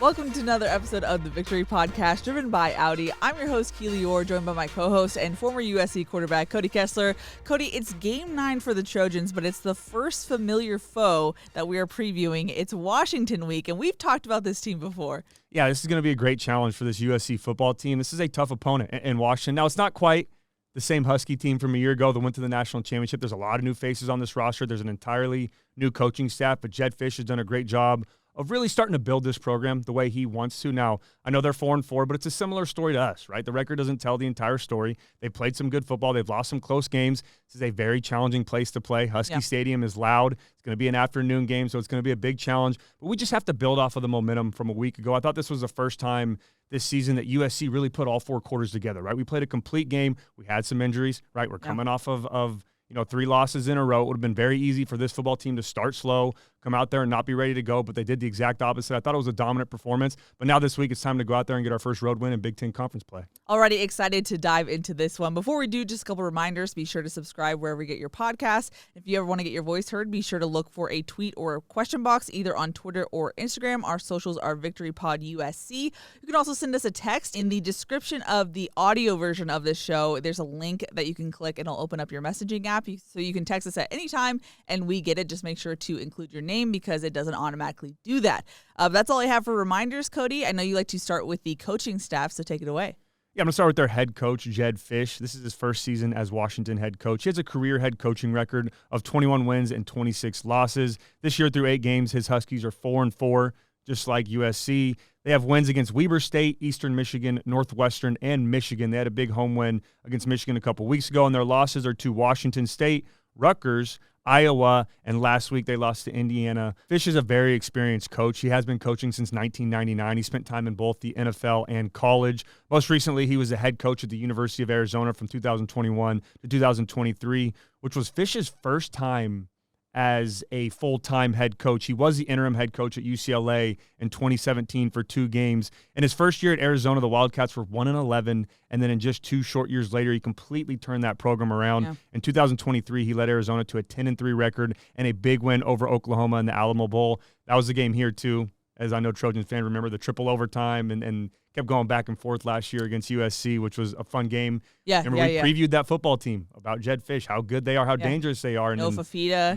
Welcome to another episode of the Victory Podcast, driven by Audi. I'm your host, Keely Eure, joined by my co-host and former USC quarterback, Cody Kessler. Cody, it's Game 9 for the Trojans, but it's the first familiar foe that we are previewing. It's Washington week, and we've talked about this team before. Yeah, this is going to be a great challenge for this USC football team. This is a tough opponent in Washington. Now, it's not quite the same Husky team from a year ago that went to the national championship. There's a lot of new faces on this roster. There's an entirely new coaching staff, but Jedd Fisch has done a great job of really starting to build this program the way he wants to. Now, I know they're 4-4, but it's a similar story to us, right? The record doesn't tell the entire story. They played some good football. They've lost some close games. This is a very challenging place to play. Husky Stadium is loud. It's going to be an afternoon game, so it's going to be a big challenge. But we just have to build off of the momentum from a week ago. I thought this was the first time this season that USC really put all four quarters together, right? We played a complete game. We had some injuries, right? We're coming off of 3 losses in a row. It would have been very easy for this football team to start slow, come out there and not be ready to go, but they did the exact opposite. I thought it was a dominant performance, but now this week it's time to go out there and get our first road win in Big Ten Conference play. Already excited to dive into this one. Before we do, just a couple reminders. Be sure to subscribe wherever you get your podcasts. If you ever want to get your voice heard, be sure to look for a tweet or a question box either on Twitter or Instagram. Our socials are VictoryPodUSC. You can also send us a text. In the description of the audio version of this show, there's a link that you can click and it'll open up your messaging app so you can text us at any time and we get it. Just make sure to include your name because it doesn't automatically do that. That's all I have for reminders, Cody. I know you like to start with the coaching staff, so take it away. Yeah, I'm going to start with their head coach, Jedd Fisch. This is his first season as Washington head coach. He has a career head coaching record of 21 wins and 26 losses. This year through 8 games, his Huskies are 4-4, just like USC. They have wins against Weber State, Eastern Michigan, Northwestern, and Michigan. They had a big home win against Michigan a couple weeks ago, and their losses are to Washington State, Rutgers, Iowa, and last week they lost to Indiana. Fisch is a very experienced coach. He has been coaching since 1999. He spent time in both the NFL and college. Most recently, he was the head coach at the University of Arizona from 2021 to 2023, which was Fisch's first time as a full-time head coach. He was the interim head coach at UCLA in 2017 for 2 games. In his first year at Arizona, the Wildcats were 1-11, and then in just 2 short years later, he completely turned that program around. Yeah. In 2023, he led Arizona to a 10-3 record and a big win over Oklahoma in the Alamo Bowl. That was the game here, too, as I know Trojans fans remember, the triple overtime and kept going back and forth last year against USC, which was a fun game. Yeah, remember we previewed that football team about Jedd Fisch, how good they are, how dangerous they are. No Fafita,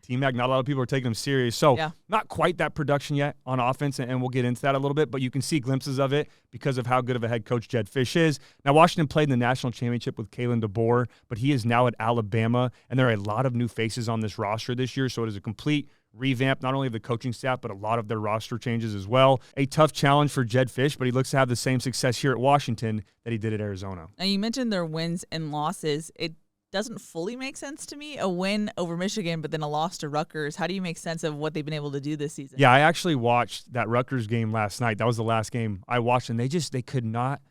T-Mac, not a lot of people are taking them serious. So not quite that production yet on offense, and we'll get into that a little bit, but you can see glimpses of it because of how good of a head coach Jedd Fisch is. Now, Washington played in the national championship with Kalen DeBoer, but he is now at Alabama, and there are a lot of new faces on this roster this year, so it is a complete revamp, not only of the coaching staff, but a lot of their roster changes as well. A tough challenge for Jedd Fisch, but he looks to have the same success here at Washington that he did at Arizona. Now, you mentioned their wins and losses. It doesn't fully make sense to me. A win over Michigan, but then a loss to Rutgers. How do you make sense of what they've been able to do this season? Yeah, I actually watched that Rutgers game last night. That was the last game I watched, and they could not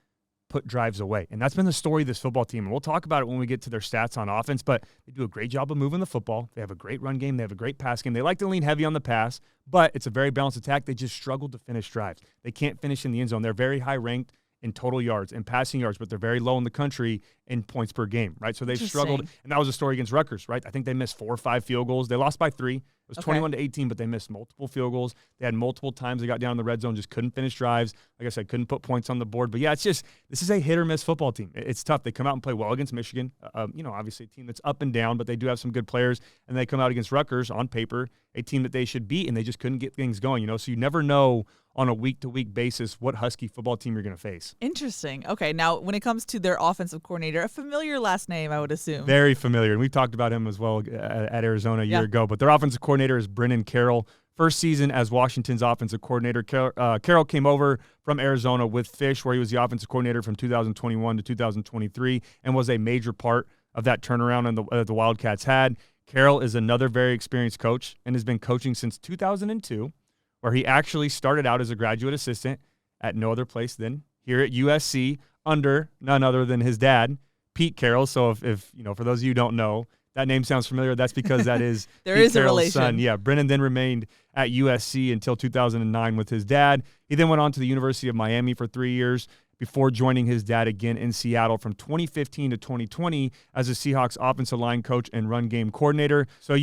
put drives away. And that's been the story of this football team. And we'll talk about it when we get to their stats on offense, but they do a great job of moving the football. They have a great run game. They have a great pass game. They like to lean heavy on the pass, but it's a very balanced attack. They just struggle to finish drives. They can't finish in the end zone. They're very high ranked in total yards and passing yards, but they're very low in the country in points per game, right? So they've struggled, and that was a story against Rutgers, right? I think they missed 4 or 5 field goals. They lost by 3. It was 21-18, but they missed multiple field goals. They had multiple times they got down in the red zone, just couldn't finish drives. Like I said, couldn't put points on the board. But, yeah, it's just this is a hit-or-miss football team. It's tough. They come out and play well against Michigan. Obviously a team that's up and down, but they do have some good players. And they come out against Rutgers, on paper, a team that they should beat, and they just couldn't get things going. So you never know on a week-to-week basis what Husky football team you're going to face. Interesting. Okay, now when it comes to their offensive coordinator, a familiar last name, I would assume. Very familiar, and we talked about him as well at Arizona a year ago. But their offensive coordinator is Brennan Carroll. First season as Washington's offensive coordinator. Carroll came over from Arizona with Fisch, where he was the offensive coordinator from 2021 to 2023 and was a major part of that turnaround the Wildcats had. Carroll is another very experienced coach and has been coaching since 2002, where he actually started out as a graduate assistant at no other place than here at USC under none other than his dad, Pete Carroll. So if for those of you who don't know, that name sounds familiar. That's because that is there Pete is Carroll's a relation. son. Yeah, Brennan then remained at USC until 2009 with his dad. He then went on to the University of Miami for 3 years before joining his dad again in Seattle from 2015 to 2020 as a Seahawks offensive line coach and run game coordinator. So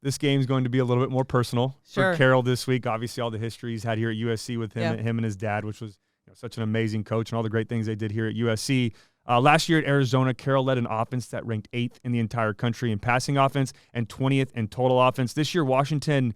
this game is going to be a little bit more personal for Carroll this week. Obviously, all the history he's had here at USC with him and his dad, which was such an amazing coach, and all the great things they did here at USC. Last year at Arizona, Carroll led an offense that ranked 8th in the entire country in passing offense and 20th in total offense. This year, Washington,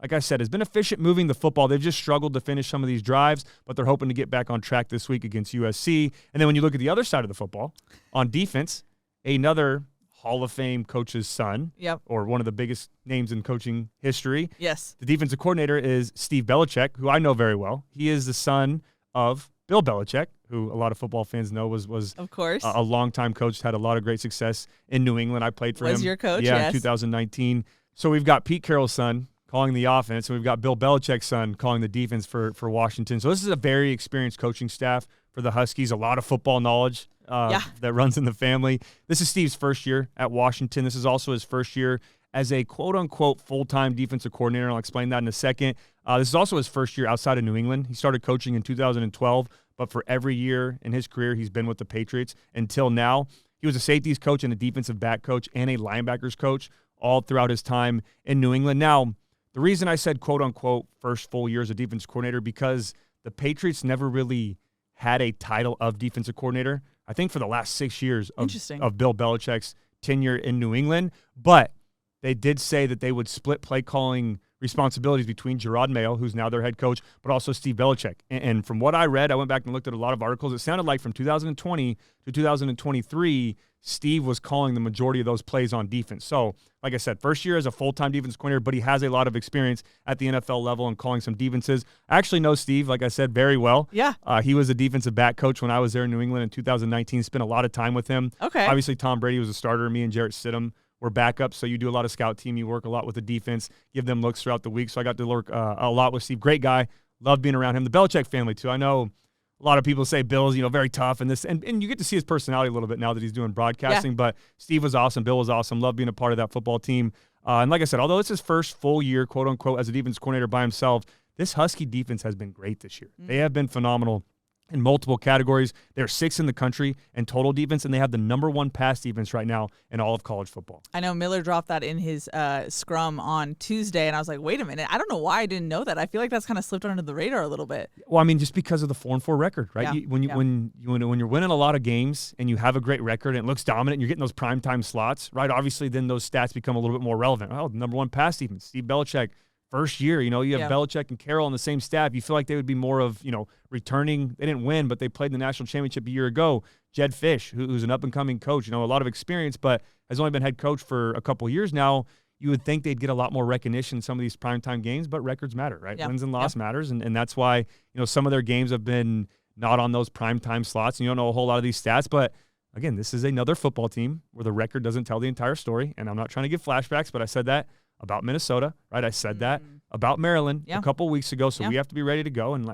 like I said, has been efficient moving the football. They've just struggled to finish some of these drives, but they're hoping to get back on track this week against USC. And then when you look at the other side of the football, on defense, another Hall of Fame coach's son, or one of the biggest names in coaching history. Yes. The defensive coordinator is Steve Belichick, who I know very well. He is the son of Bill Belichick, who a lot of football fans know was of course a longtime coach, had a lot of great success in New England. I played for him. Was your coach? Yeah, in 2019. So we've got Pete Carroll's son calling the offense, and we've got Bill Belichick's son calling the defense for Washington. So this is a very experienced coaching staff for the Huskies, a lot of football knowledge that runs in the family. This is Steve's first year at Washington. This is also his first year as a quote-unquote full-time defensive coordinator. I'll explain that in a second. This is also his first year outside of New England. He started coaching in 2012, but for every year in his career, he's been with the Patriots until now. He was a safeties coach and a defensive back coach and a linebackers coach all throughout his time in New England. Now, the reason I said quote-unquote first full year as a defensive coordinator, because the Patriots never really had a title of defensive coordinator, I think, for the last 6 years of Bill Belichick's tenure in New England. But they did say that they would split play calling responsibilities between Gerard Mayo, who's now their head coach, but also Steve Belichick. And from what I read, I went back and looked at a lot of articles. It sounded like from 2020 to 2023, Steve was calling the majority of those plays on defense. So, like I said, first year as a full-time defense coordinator, but he has a lot of experience at the NFL level and calling some defenses. I actually know Steve, like I said, very well. Yeah. He was a defensive back coach when I was there in New England in 2019. Spent a lot of time with him. Okay. Obviously, Tom Brady was a starter. Me and Jarrett Stidham were backups, so you do a lot of scout team. You work a lot with the defense, give them looks throughout the week. So I got to work a lot with Steve. Great guy. Loved being around him. The Belichick family, too. I know a lot of people say Bill's, very tough and this, and you get to see his personality a little bit now that he's doing broadcasting. But Steve was awesome. Bill was awesome. Loved being a part of that football team. And like I said, although it's his first full year, quote unquote, as a defense coordinator by himself, this Husky defense has been great this year. They have been phenomenal in multiple categories. They're 6th in the country in total defense, and they have the #1 pass defense right now in all of college football. I know Miller dropped that in his scrum on Tuesday, and I was like, wait a minute. I don't know why I didn't know that. I feel like that's kind of slipped under the radar a little bit. Well, I mean, just because of the 4-4 record, right? Yeah. When you're winning a lot of games and you have a great record and it looks dominant and you're getting those primetime slots, right? Obviously, then those stats become a little bit more relevant. Oh, the #1 pass defense, Steve Belichick. First year, you have Belichick and Carroll on the same staff. You feel like they would be more of, returning. They didn't win, but they played the national championship a year ago. Jed Fish, who's an up-and-coming coach, a lot of experience, but has only been head coach for a couple years now. You would think they'd get a lot more recognition in some of these primetime games, but records matter, right? Yep. Wins and loss matters, and that's why, some of their games have been not on those primetime slots, and you don't know a whole lot of these stats, but again, this is another football team where the record doesn't tell the entire story, and I'm not trying to give flashbacks, but I said that about Minnesota, right? I said that about Maryland a couple weeks ago, so we have to be ready to go. And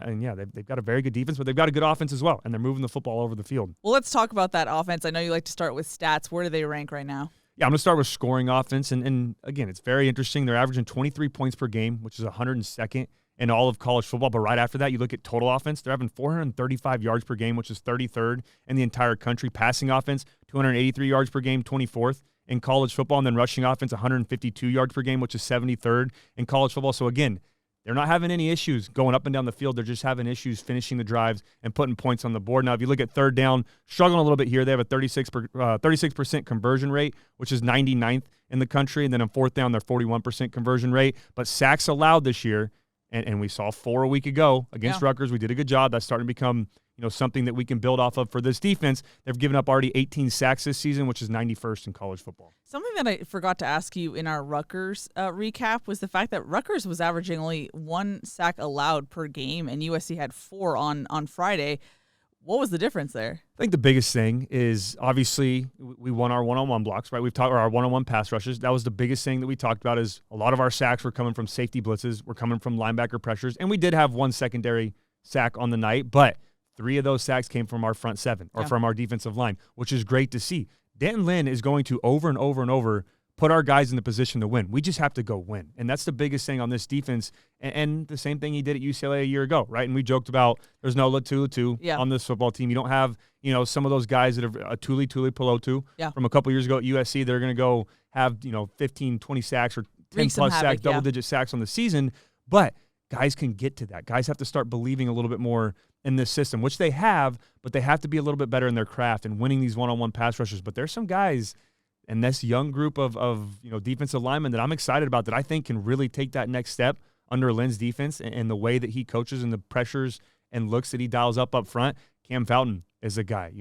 they've got a very good defense, but they've got a good offense as well, and they're moving the football over the field. Well, let's talk about that offense. I know you like to start with stats. Where do they rank right now? Yeah, I'm going to start with scoring offense, and again, it's very interesting. They're averaging 23 points per game, which is 102nd in all of college football. But right after that, you look at total offense. They're having 435 yards per game, which is 33rd in the entire country. Passing offense, 283 yards per game, 24th. In college football, and then rushing offense, 152 yards per game, which is 73rd in college football. So again, they're not having any issues going up and down the field. They're just having issues finishing the drives and putting points on the board. Now, if you look at third down, struggling a little bit here. They have a 36% conversion rate, which is 99th in the country. And then on fourth down, they're 41% conversion rate. But sacks allowed this year, and we saw 4 a week ago against Rutgers. We did a good job. That's starting to become something that we can build off of for this defense. They've given up already 18 sacks this season, which is 91st in college football. Something that I forgot to ask you in our Rutgers recap was the fact that Rutgers was averaging only 1 sack allowed per game, and USC had 4 on Friday. What was the difference there? I think the biggest thing is obviously we won our one-on-one blocks, right? We've talked about our one-on-one pass rushes. That was the biggest thing that we talked about is a lot of our sacks were coming from safety blitzes, were coming from linebacker pressures, and we did have 1 secondary sack on the night, but 3 of those sacks came from our front 7 or from our defensive line, which is great to see. Denton Lynn is going to over and over and over put our guys in the position to win. We just have to go win. And that's the biggest thing on this defense. And the same thing he did at UCLA a year ago, right? And we joked about there's no Latu on this football team. You don't have, some of those guys that are Tuli Pelotu from a couple years ago at USC. They're going to go have, 15, 20 sacks or 10-plus sacks, double-digit sacks on the season. But guys can get to that. Guys have to start believing a little bit more in this system, which they have, but they have to be a little bit better in their craft and winning these one-on-one pass rushers. But there's some guys in this young group of defensive linemen that I'm excited about that I think can really take that next step under Lynn's defense and the way that he coaches and the pressures and looks that he dials up front. Cam Fountain is a guy,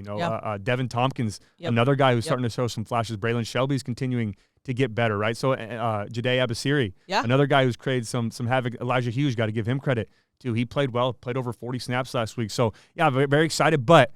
Devin Tompkins, another guy who's starting to show some flashes. Braylon Shelby's continuing to get better, right? So Jade Abasiri, another guy who's created some havoc. Elijah Hughes, got to give him credit too. He played well, played over 40 snaps last week. So yeah, very, very excited, but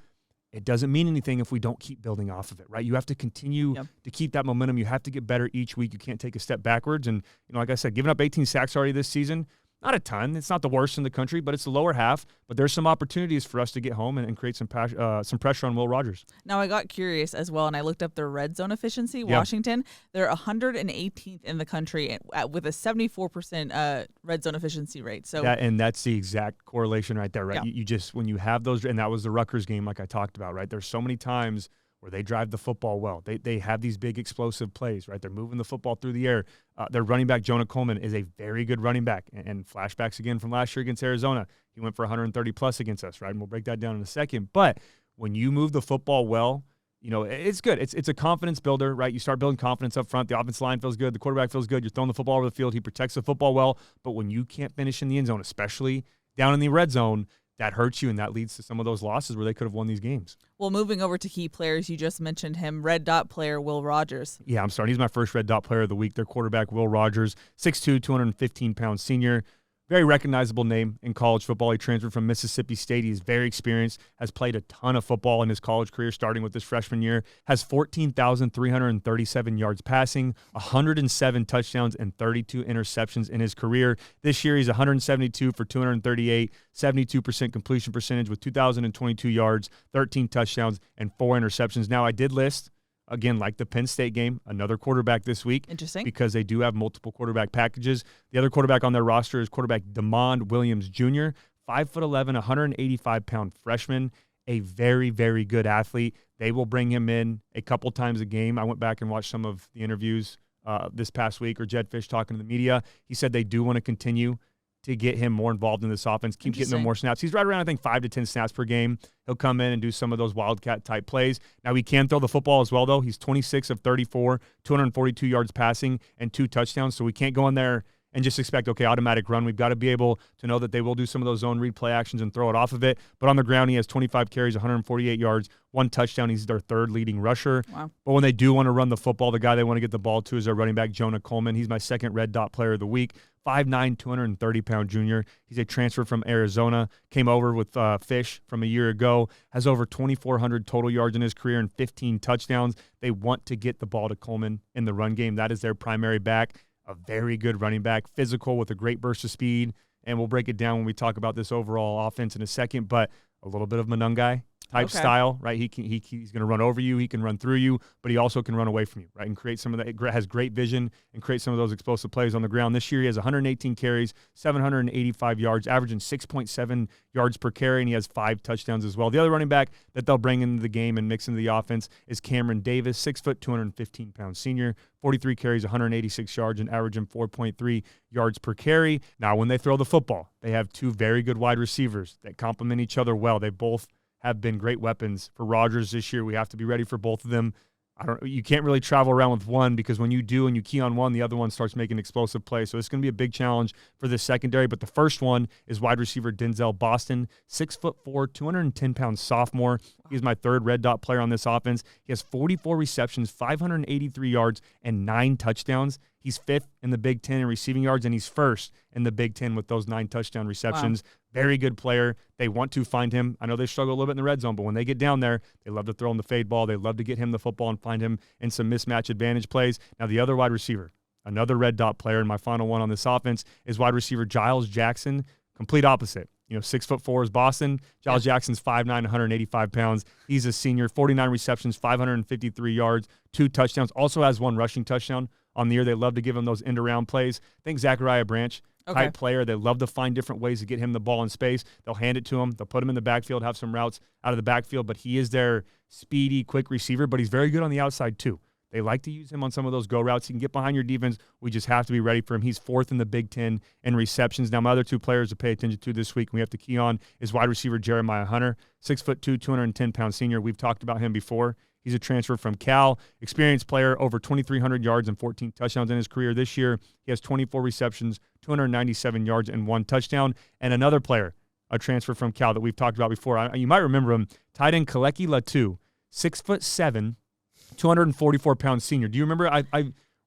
it doesn't mean anything if we don't keep building off of it, right? You have to continue to keep that momentum. You have to get better each week. You can't take a step backwards. And, like I said, giving up 18 sacks already this season, not a ton. It's not the worst in the country, but it's the lower half. But there's some opportunities for us to get home and create some pressure on Will Rogers. Now, I got curious as well, and I looked up their red zone efficiency. Washington, they're 118th in the country with a 74% red zone efficiency rate. So and that's the exact correlation right there, right? Yeah. You just, when you have those, and that was the Rutgers game like I talked about, right? There's so many times where they drive the football well. They have these big explosive plays, right? They're moving the football through the air. Their running back, Jonah Coleman, is a very good running back. And flashbacks again from last year against Arizona. He went for 130-plus against us, right? And we'll break that down in a second. But when you move the football well, it's good. It's a confidence builder, right? You start building confidence up front. The offensive line feels good. The quarterback feels good. You're throwing the football over the field. He protects the football well. But when you can't finish in the end zone, especially down in the red zone, that hurts you, and that leads to some of those losses where they could have won these games. Well, moving over to key players, you just mentioned him, red dot player Will Rogers. Yeah, I'm starting. He's my first red dot player of the week. Their quarterback, Will Rogers, 6'2", 215-pound senior. Very recognizable name in college football. He transferred from Mississippi State. He's very experienced, has played a ton of football in his college career, starting with his freshman year, has 14,337 yards passing, 107 touchdowns, and 32 interceptions in his career. This year, he's 172 for 238, 72% completion percentage with 2,022 yards, 13 touchdowns, and 4 interceptions. Now, I did list, again, like the Penn State game, another quarterback this week. Interesting. Because they do have multiple quarterback packages. The other quarterback on their roster is quarterback DeMond Williams Jr., 5'11", 185-pound freshman, a very, very good athlete. They will bring him in a couple times a game. I went back and watched some of the interviews this past week, or Jed Fish talking to the media. He said they do want to continue to get him more involved in this offense, keep getting him more snaps. He's right around, I think, 5 to 10 snaps per game. He'll come in and do some of those Wildcat-type plays. Now, he can throw the football as well, though. He's 26 of 34, 242 yards passing, and 2 touchdowns. So we can't go in there and just expect, okay, automatic run. We've got to be able to know that they will do some of those zone read play actions and throw it off of it. But on the ground, he has 25 carries, 148 yards, 1 touchdown. He's their third leading rusher. Wow. But when they do want to run the football, the guy they want to get the ball to is their running back, Jonah Coleman. He's my second red dot player of the week. 5'9", 230-pound junior. He's a transfer from Arizona, came over with Fish from a year ago, has over 2,400 total yards in his career and 15 touchdowns. They want to get the ball to Coleman in the run game. That is their primary back, a very good running back, physical with a great burst of speed, and we'll break it down when we talk about this overall offense in a second, but a little bit of Monungai type style, right? He's going to run over you, he can run through you, but he also can run away from you, right? And create some of that, has great vision and create some of those explosive plays on the ground. This year he has 118 carries, 785 yards, averaging 6.7 yards per carry, and he has 5 touchdowns as well. The other running back that they'll bring into the game and mix into the offense is Cameron Davis, 6 foot, 215-pound senior, 43 carries, 186 yards, and averaging 4.3 yards per carry. Now, when they throw the football, they have 2 very good wide receivers that complement each other well. They both have been great weapons for Rodgers this year. We have to be ready for both of them. You can't really travel around with one, because when you do and you key on one, the other one starts making explosive plays. So it's going to be a big challenge for this secondary. But the first one is wide receiver Denzel Boston, 6'4", 210-pound sophomore. He's my third red dot player on this offense. He has 44 receptions, 583 yards, and 9 touchdowns. He's 5th in the Big Ten in receiving yards, and he's 1st in the Big Ten with those 9 touchdown receptions. Wow. Very good player. They want to find him. I know they struggle a little bit in the red zone, but when they get down there, they love to throw him the fade ball. They love to get him the football and find him in some mismatch advantage plays. Now, the other wide receiver, another red dot player, and my final one on this offense is wide receiver Giles Jackson. Complete opposite. 6'4" is Boston. Giles Jackson's 5'9", 185 pounds. He's a senior, 49 receptions, 553 yards, 2 touchdowns. Also has 1 rushing touchdown on the year. They love to give him those end-around plays. I think Zachariah Branch, type player. They love to find different ways to get him the ball in space. They'll hand it to him. They'll put him in the backfield, have some routes out of the backfield, but he is their speedy, quick receiver, but he's very good on the outside too. They like to use him on some of those go routes. He can get behind your defense. We just have to be ready for him. He's 4th in the Big Ten in receptions. Now, my other 2 players to pay attention to this week, we have to key on, is wide receiver Jeremiah Hunter, 6'2", 210-pound senior. We've talked about him before. He's a transfer from Cal, experienced player, over 2,300 yards and 14 touchdowns in his career. This year, he has 24 receptions, 297 yards, and 1 touchdown. And another player, a transfer from Cal that we've talked about before. You might remember him, tight end Keely Eure, 6'7", 244-pound senior. Do you remember?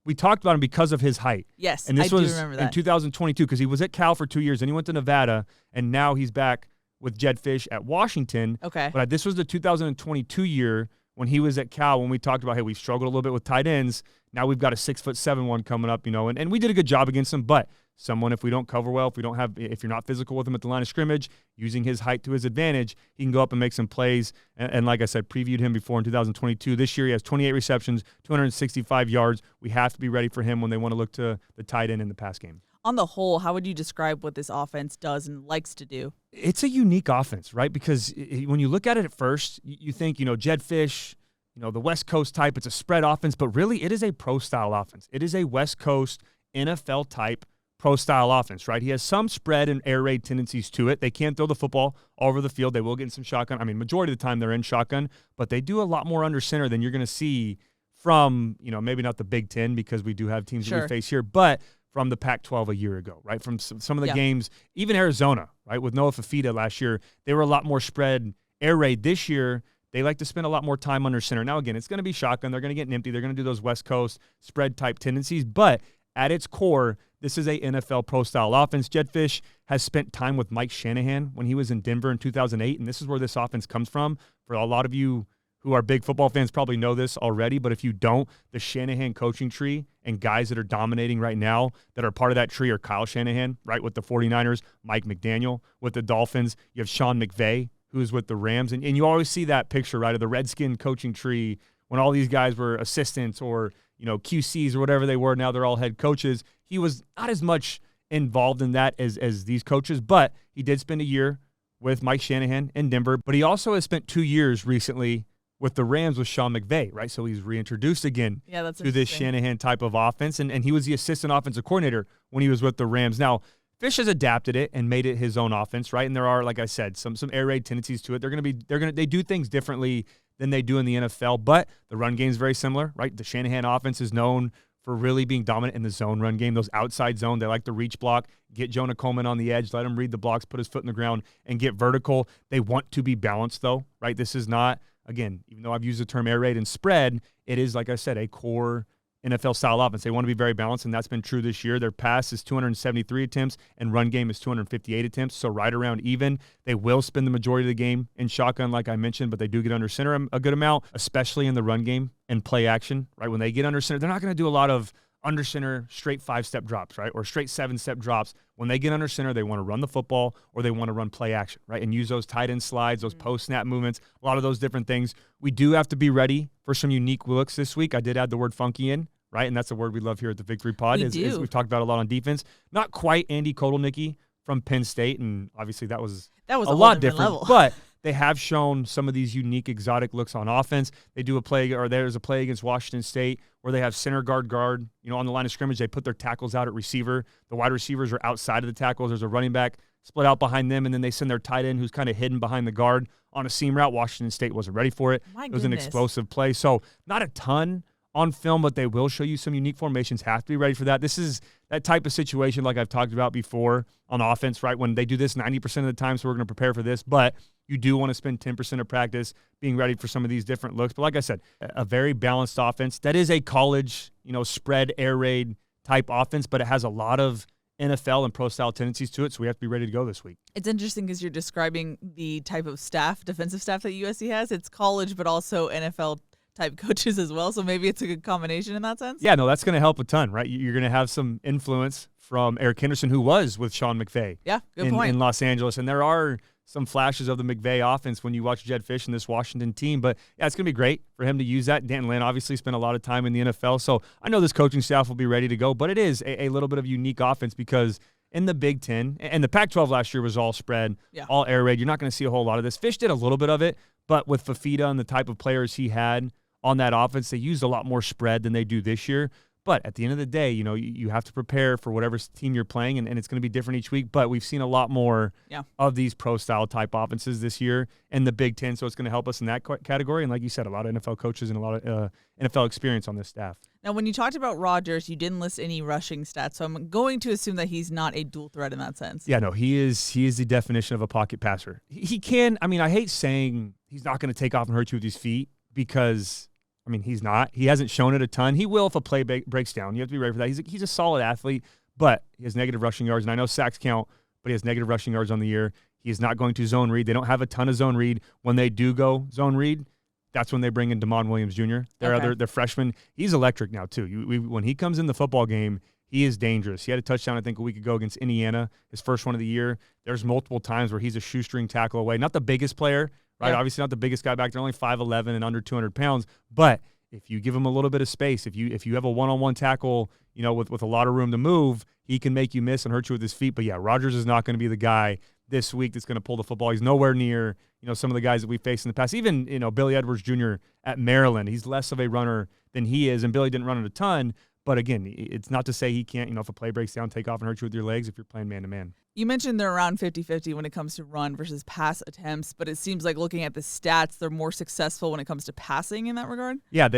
We talked about him because of his height. Yes, and this I was do remember that. in 2022 because he was at Cal for 2 years, and he went to Nevada, and now he's back with Jedd Fisch at Washington. Okay. But this was the 2022 year when he was at Cal when we talked about, hey, we've struggled a little bit with tight ends. Now we've got a 6'7" one coming up, and we did a good job against him, but someone, if we don't cover well, if you're not physical with him at the line of scrimmage, using his height to his advantage, he can go up and make some plays. And like I said, previewed him before in 2022. This year he has 28 receptions, 265 yards. We have to be ready for him when they want to look to the tight end in the pass game. On the whole, how would you describe what this offense does and likes to do? It's a unique offense, right? Because when you look at it at first, you think, Jedd Fisch, the West Coast type, it's a spread offense, but really it is a pro-style offense. It is a West Coast NFL type pro-style offense, right? He has some spread and air raid tendencies to it. They can't throw the football all over the field. They will get in some shotgun. Majority of the time they're in shotgun, but they do a lot more under center than you're going to see from, maybe not the Big Ten because we do have teams that we face here, but from the Pac-12 a year ago, right? From some of the games, even Arizona, right, with Noah Fafita last year, they were a lot more spread air raid. This year, they like to spend a lot more time under center. Now, again, it's going to be shotgun. They're going to get empty. They're going to do those West Coast spread-type tendencies. But at its core, this is a NFL pro-style offense. Jedd Fisch has spent time with Mike Shanahan when he was in Denver in 2008, and this is where this offense comes from. For a lot of you who are big football fans probably know this already, but if you don't, the Shanahan coaching tree and guys that are dominating right now that are part of that tree are Kyle Shanahan, right, with the 49ers, Mike McDaniel with the Dolphins. You have Sean McVay, who is with the Rams. And you always see that picture, right, of the Redskin coaching tree when all these guys were assistants or, QCs or whatever they were. Now they're all head coaches. He was not as much involved in that as these coaches, but he did spend a year with Mike Shanahan in Denver. But he also has spent 2 years recently with the Rams with Sean McVay, right? So he's reintroduced again to this Shanahan type of offense. And he was the assistant offensive coordinator when he was with the Rams. Now, Fisch has adapted it and made it his own offense, right? And there are, like I said, some air raid tendencies to it. They do things differently than they do in the NFL, but the run game is very similar, right? The Shanahan offense is known for really being dominant in the zone run game, those outside zone. They like to reach block, get Jonah Coleman on the edge, let him read the blocks, put his foot in the ground, and get vertical. They want to be balanced, though, right? This is not, again, even though I've used the term air raid and spread, it is, like I said, a core NFL-style offense. They want to be very balanced, and that's been true this year. Their pass is 273 attempts, and run game is 258 attempts, so right around even. They will spend the majority of the game in shotgun, like I mentioned, but they do get under center a good amount, especially in the run game and play action, right? When they get under center, they're not going to do a lot of under center straight 5-step drops, right, or straight 7-step drops. When they get under center, they want to run the football or they want to run play action, right, and use those tight end slides, those post-snap movements, a lot of those different things. We do have to be ready for some unique looks this week. I did add the word funky in, right, and that's a word we love here at the Victory Pod. We've talked about a lot on defense. Not quite Andy Kotelnicki from Penn State, and obviously that was a lot different, level. But they have shown some of these unique, exotic looks on offense. They do there's a play against Washington State where they have center guard, on the line of scrimmage. They put their tackles out at receiver. The wide receivers are outside of the tackles. There's a running back split out behind them, and then they send their tight end who's kind of hidden behind the guard on a seam route. Washington State wasn't ready for it. It was an explosive play. So not a ton on film, but they will show you some unique formations. Have to be ready for that. This is that type of situation like I've talked about before on offense, right? When they do this 90% of the time, so we're going to prepare for this, but you do want to spend 10% of practice being ready for some of these different looks. But like I said, a very balanced offense. That is a college, spread air raid type offense, but it has a lot of NFL and pro-style tendencies to it, so we have to be ready to go this week. It's interesting because you're describing the type of defensive staff that USC has. It's college, but also NFL type coaches as well, so maybe it's a good combination in that sense. Yeah, no, that's going to help a ton, right? You're going to have some influence from Eric Henderson, who was with Sean McVay. Yeah, good point. In Los Angeles, and there are some flashes of the McVay offense when you watch Jedd Fisch and this Washington team. But, yeah, it's going to be great for him to use that. Dan Lynn obviously spent a lot of time in the NFL, so I know this coaching staff will be ready to go. But it is a little bit of unique offense because in the Big Ten, and the Pac-12 last year was all spread, all air raid. You're not going to see a whole lot of this. Fisch did a little bit of it, but with Fafita and the type of players he had on that offense, they used a lot more spread than they do this year. But at the end of the day, you have to prepare for whatever team you're playing, and it's going to be different each week. But we've seen a lot more of these pro-style type offenses this year in the Big Ten, so it's going to help us in that category. And like you said, a lot of NFL coaches and a lot of NFL experience on this staff. Now, when you talked about Rodgers, you didn't list any rushing stats, so I'm going to assume that he's not a dual threat in that sense. Yeah, no, he is the definition of a pocket passer. He can – I mean, I hate saying he's not going to take off and hurt you with his feet because – I mean, he's not. He hasn't shown it a ton. He will if a play breaks down. You have to be ready for that. He's a solid athlete, but he has negative rushing yards. And I know sacks count, but he has negative rushing yards on the year. He is not going to zone read. They don't have a ton of zone read. When they do go zone read, that's when they bring in Damon Williams Jr., their freshman. He's electric now, too. When he comes in the football game, he is dangerous. He had a touchdown, I think, a week ago against Indiana, his first one of the year. There's multiple times where he's a shoestring tackle away. Not the biggest player, right? Yeah. Obviously not the biggest guy back there, only 5'11" and under 200 pounds, but if you give him a little bit of space, if you have a one-on-one tackle, with a lot of room to move, he can make you miss and hurt you with his feet. But yeah, Rodgers is not going to be the guy this week that's going to pull the football. He's nowhere near, some of the guys that we faced in the past. Even, Billy Edwards Jr. at Maryland, he's less of a runner than he is, and Billy didn't run it a ton. But again, it's not to say he can't, if a play breaks down, take off and hurt you with your legs if you're playing man-to-man. You mentioned they're around 50-50 when it comes to run versus pass attempts, but it seems like looking at the stats, they're more successful when it comes to passing in that regard. Yeah,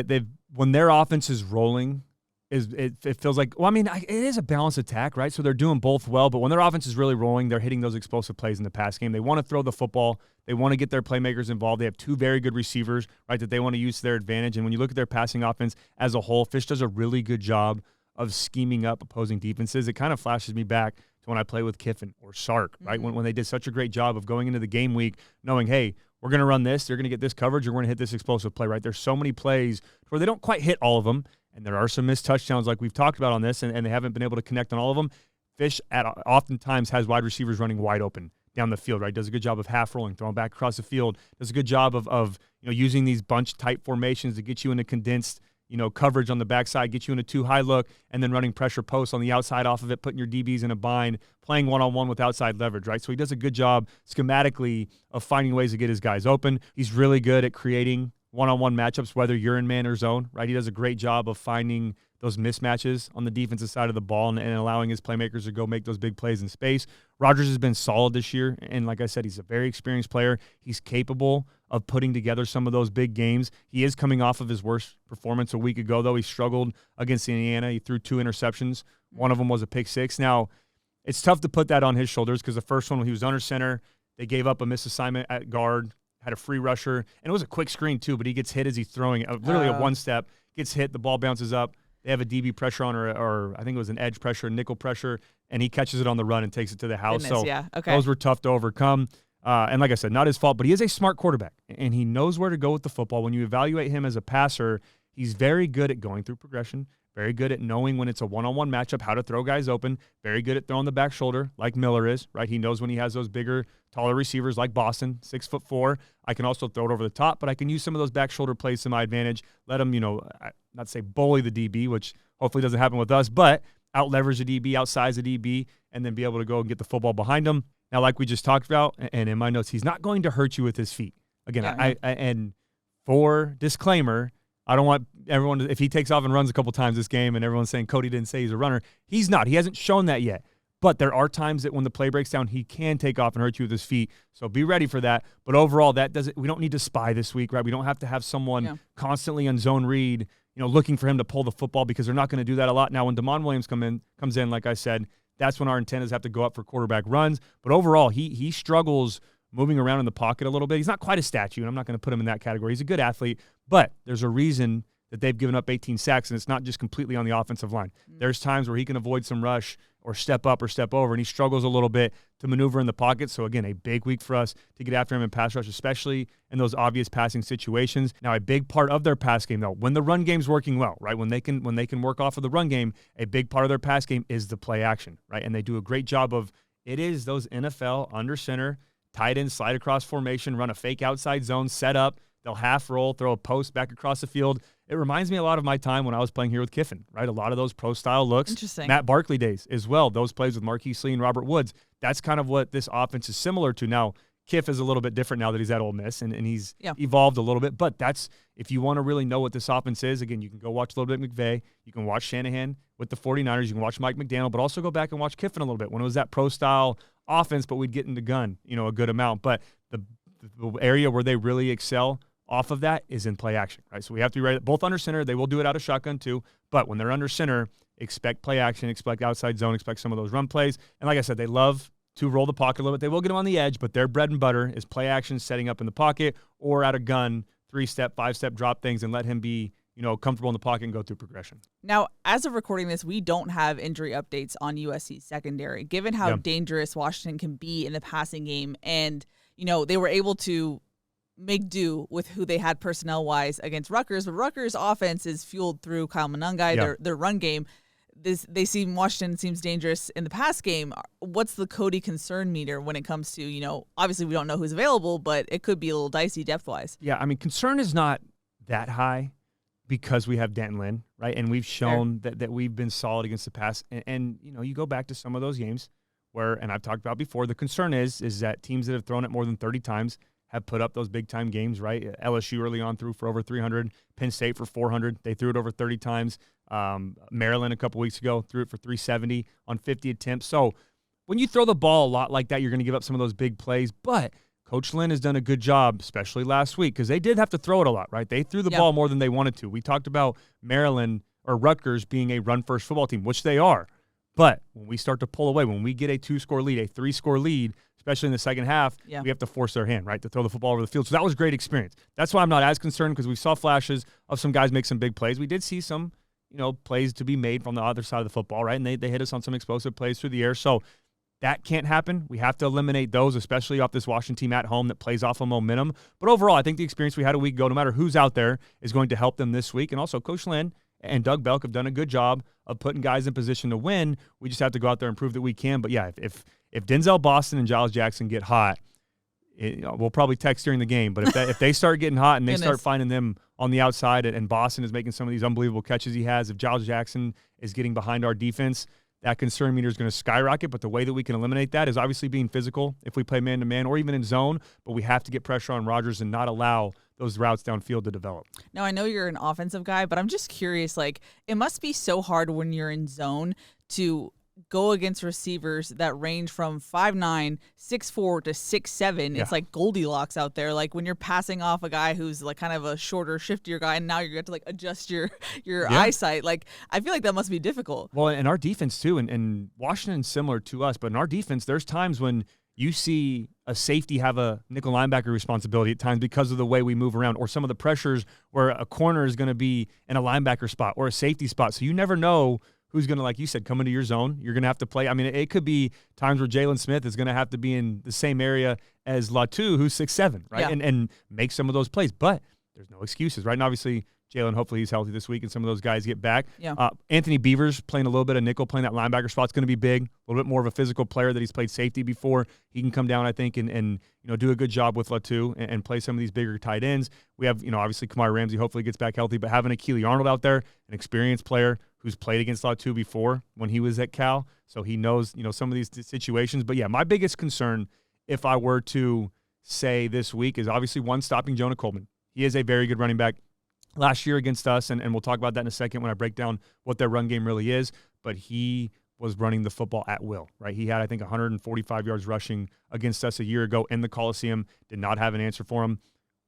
when their offense is rolling, it feels like, well, I mean, it is a balanced attack, right? So they're doing both well, but when their offense is really rolling, they're hitting those explosive plays in the pass game. They want to throw the football. They want to get their playmakers involved. They have two very good receivers, right, that they want to use to their advantage. And when you look at their passing offense as a whole, Fisch does a really good job of scheming up opposing defenses. It kind of flashes me back to when I play with Kiffin or Sark, right? When they did such a great job of going into the game week knowing, hey, we're going to run this, they're going to get this coverage, or we're going to hit this explosive play, right? There's so many plays where they don't quite hit all of them, and there are some missed touchdowns like we've talked about on this, and they haven't been able to connect on all of them. Fisch oftentimes has wide receivers running wide open down the field, right? Does a good job of half rolling, throwing back across the field. Does a good job of using these bunch type formations to get you into condensed coverage on the backside, get you in a too high look, and then running pressure posts on the outside off of it, putting your DBs in a bind, playing one-on-one with outside leverage, right? So he does a good job schematically of finding ways to get his guys open. He's really good at creating one-on-one matchups, whether you're in man or zone, right? He does a great job of finding those mismatches on the defensive side of the ball and allowing his playmakers to go make those big plays in space. Rodgers has been solid this year, and like I said, he's a very experienced player. He's capable of putting together some of those big games. He is coming off of his worst performance a week ago, though. He struggled against Indiana. He threw 2 interceptions. One of them was a pick six. Now, it's tough to put that on his shoulders because the first one, when he was under center, they gave up a misassignment at guard, had a free rusher, and it was a quick screen too, but he gets hit as he's throwing it. Literally a one-step, gets hit, the ball bounces up. They have a DB pressure on, or I think it was an edge pressure, nickel pressure, and he catches it on the run and takes it to the house. Those were tough to overcome. And like I said, not his fault, but he is a smart quarterback, and he knows where to go with the football. When you evaluate him as a passer, he's very good at going through progression, very good at knowing when it's a one-on-one matchup, how to throw guys open, very good at throwing the back shoulder like Miller is, right? He knows when he has those bigger, taller receivers like Boston, 6'4". I can also throw it over the top, but I can use some of those back shoulder plays to my advantage. Let him, not say bully the DB, which hopefully doesn't happen with us, but out-leverage the DB, outsize the DB, and then be able to go and get the football behind him. Now, like we just talked about, and in my notes, he's not going to hurt you with his feet. Again, and for disclaimer, I don't want everyone to, if he takes off and runs a couple times this game and everyone's saying Cody didn't say he's a runner, he's not. He hasn't shown that yet. But there are times that when the play breaks down, he can take off and hurt you with his feet. So be ready for that. But overall, we don't need to spy this week, right? We don't have to have someone constantly on zone read, looking for him to pull the football because they're not going to do that a lot. Now, when Damon Williams comes in, like I said, that's when our antennas have to go up for quarterback runs. But overall, he struggles moving around in the pocket a little bit. He's not quite a statue, and I'm not going to put him in that category. He's a good athlete, but there's a reason that they've given up 18 sacks, and it's not just completely on the offensive line. There's times where he can avoid some rush or step up or step over, and he struggles a little bit to maneuver in the pocket. So, again, a big week for us to get after him in pass rush, especially in those obvious passing situations. Now, a big part of their pass game, though, when the run game's working well, right, when they can work off of the run game, a big part of their pass game is the play action, right? And they do a great job of it is those NFL under center tight end, slide across formation, run a fake outside zone, set up. They'll half roll, throw a post back across the field. It reminds me a lot of my time when I was playing here with Kiffin, right? A lot of those pro-style looks. Interesting. Matt Barkley days as well. Those plays with Marquise Lee and Robert Woods. That's kind of what this offense is similar to. Now, Kiff is a little bit different now that he's at Ole Miss, and he's evolved a little bit. But that's, if you want to really know what this offense is, again, you can go watch a little bit of McVay. You can watch Shanahan with the 49ers. You can watch Mike McDaniel, but also go back and watch Kiffin a little bit when it was that pro-style offense, but we'd get into gun, a good amount. But the area where they really excel off of that is in play action, right? So we have to be ready. Both under center, they will do it out of shotgun too, but when they're under center, expect play action, expect outside zone, expect some of those run plays. And like I said, they love to roll the pocket a little bit. They will get them on the edge, but their bread and butter is play action, setting up in the pocket or out of gun, 3-step, 5-step drop things and let him be, comfortable in the pocket and go through progression. Now, as of recording this, we don't have injury updates on USC's secondary, given how dangerous Washington can be in the passing game. And, they were able to make do with who they had personnel-wise against Rutgers, but Rutgers' offense is fueled through Kyle Monangai, their run game. Washington seems dangerous in the pass game. What's the Cody concern meter when it comes to, obviously we don't know who's available, but it could be a little dicey depth-wise. Yeah, I mean, concern is not that high because we have Denton Lynn, right? And we've shown that we've been solid against the pass. And you go back to some of those games where, and I've talked about before, the concern is that teams that have thrown it more than 30 times have put up those big-time games, right? LSU early on threw for over 300. Penn State for 400. They threw it over 30 times. Maryland a couple weeks ago threw it for 370 on 50 attempts. So when you throw the ball a lot like that, you're going to give up some of those big plays. But Coach Lynn has done a good job, especially last week, because they did have to throw it a lot, right? They threw the ball more than they wanted to. We talked about Maryland or Rutgers being a run-first football team, which they are. But when we start to pull away, when we get a 2-score lead, a 3-score lead, especially in the second half, we have to force their hand, right, to throw the football over the field. So that was a great experience. That's why I'm not as concerned, because we saw flashes of some guys make some big plays. We did see some, plays to be made from the other side of the football, right, and they hit us on some explosive plays through the air. So that can't happen. We have to eliminate those, especially off this Washington team at home that plays off of momentum. But overall, I think the experience we had a week ago, no matter who's out there, is going to help them this week. And also, Coach Lynn and Doug Belk have done a good job of putting guys in position to win. We just have to go out there and prove that we can. But, yeah, if Denzel Boston and Giles Jackson get hot, we'll probably text during the game. But if they start getting hot and they start finding them on the outside and Boston is making some of these unbelievable catches he has, if Giles Jackson is getting behind our defense, that concern meter is going to skyrocket. But the way that we can eliminate that is obviously being physical if we play man-to-man or even in zone. But we have to get pressure on Rodgers and not allow those routes downfield to develop. Now, I know you're an offensive guy, but I'm just curious, it must be so hard when you're in zone to go against receivers that range from 5'9", 6'4", to 6'7". Yeah. It's like Goldilocks out there. When you're passing off a guy who's kind of a shorter, shiftier guy, and now you have to adjust your eyesight. I feel like that must be difficult. Well, and our defense too, and Washington's similar to us, but in our defense, there's times when you see a safety have a nickel linebacker responsibility at times because of the way we move around, or some of the pressures where a corner is going to be in a linebacker spot or a safety spot. So you never know who's going to, like you said, come into your zone. You're going to have to play. I mean, it could be times where Jalen Smith is going to have to be in the same area as Latu, who's 6'7", right? Yeah. And make some of those plays. But there's no excuses, right? And obviously, Jalen, hopefully he's healthy this week and some of those guys get back. Yeah. Anthony Beavers playing a little bit of nickel, playing that linebacker spot's going to be big. A little bit more of a physical player that he's played safety before. He can come down, I think, and do a good job with Latu and play some of these bigger tight ends. We have, obviously Kamari Ramsey hopefully gets back healthy, but having a Keely Arnold out there, an experienced player who's played against Latu before when he was at Cal, so he knows, some of these situations. But, yeah, my biggest concern, if I were to say this week, is obviously, one, stopping Jonah Coleman. He is a very good running back. Last year against us, and we'll talk about that in a second when I break down what their run game really is, but he was running the football at will, right? He had, I think, 145 yards rushing against us a year ago in the Coliseum, did not have an answer for him.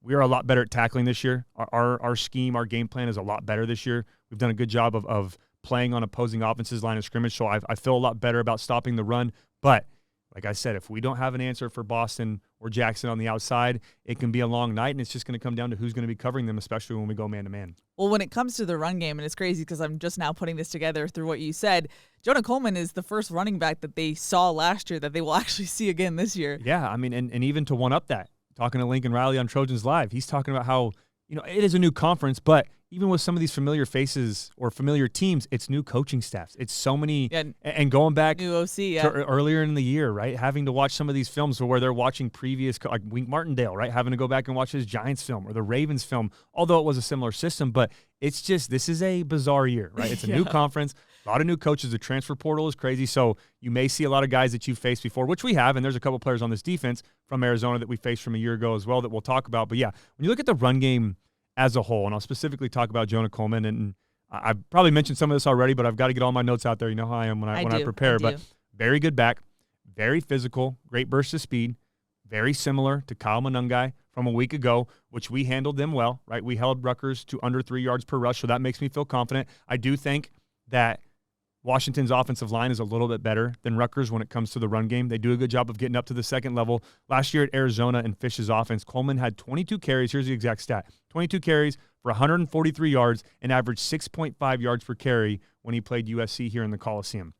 We are a lot better at tackling this year. Our scheme, our game plan is a lot better this year. We've done a good job of playing on opposing offenses' line of scrimmage, so I feel a lot better about stopping the run. But like I said, if we don't have an answer for Boston or Jackson on the outside, it can be a long night, and it's just going to come down to who's going to be covering them, especially when we go man-to-man. Well, when it comes to the run game, and it's crazy because I'm just now putting this together through what you said, Jonah Coleman is the first running back that they saw last year that they will actually see again this year. Yeah, I mean, and even to one-up that, talking to Lincoln Riley on Trojans Live, he's talking about how it is a new conference, but even with some of these familiar faces or familiar teams, it's new coaching staffs. It's so many, and going back new OC, to earlier in the year, right? Having to watch some of these films where they're watching previous, like Wink Martindale, right? Having to go back and watch his Giants film or the Ravens film, although it was a similar system. But it's just, this is a bizarre year, right? It's a new conference, a lot of new coaches. The transfer portal is crazy. So you may see a lot of guys that you've faced before, which we have, and there's a couple players on this defense from Arizona that we faced from a year ago as well that we'll talk about. But yeah, when you look at the run game as a whole, and I'll specifically talk about Jonah Coleman, and I've probably mentioned some of this already, but I've got to get all my notes out there. You know how I am when I prepare. But very good back, very physical, great burst of speed, very similar to Kyle Monungai from a week ago, which we handled them well, right? We held Rutgers to under 3 yards per rush, so that makes me feel confident. I do think that Washington's offensive line is a little bit better than Rutgers when it comes to the run game. They do a good job of getting up to the second level. Last year at Arizona and Fish's offense, Coleman had 22 carries. Here's the exact stat. 22 carries for 143 yards and averaged 6.5 yards per carry when he played USC here in the Coliseum.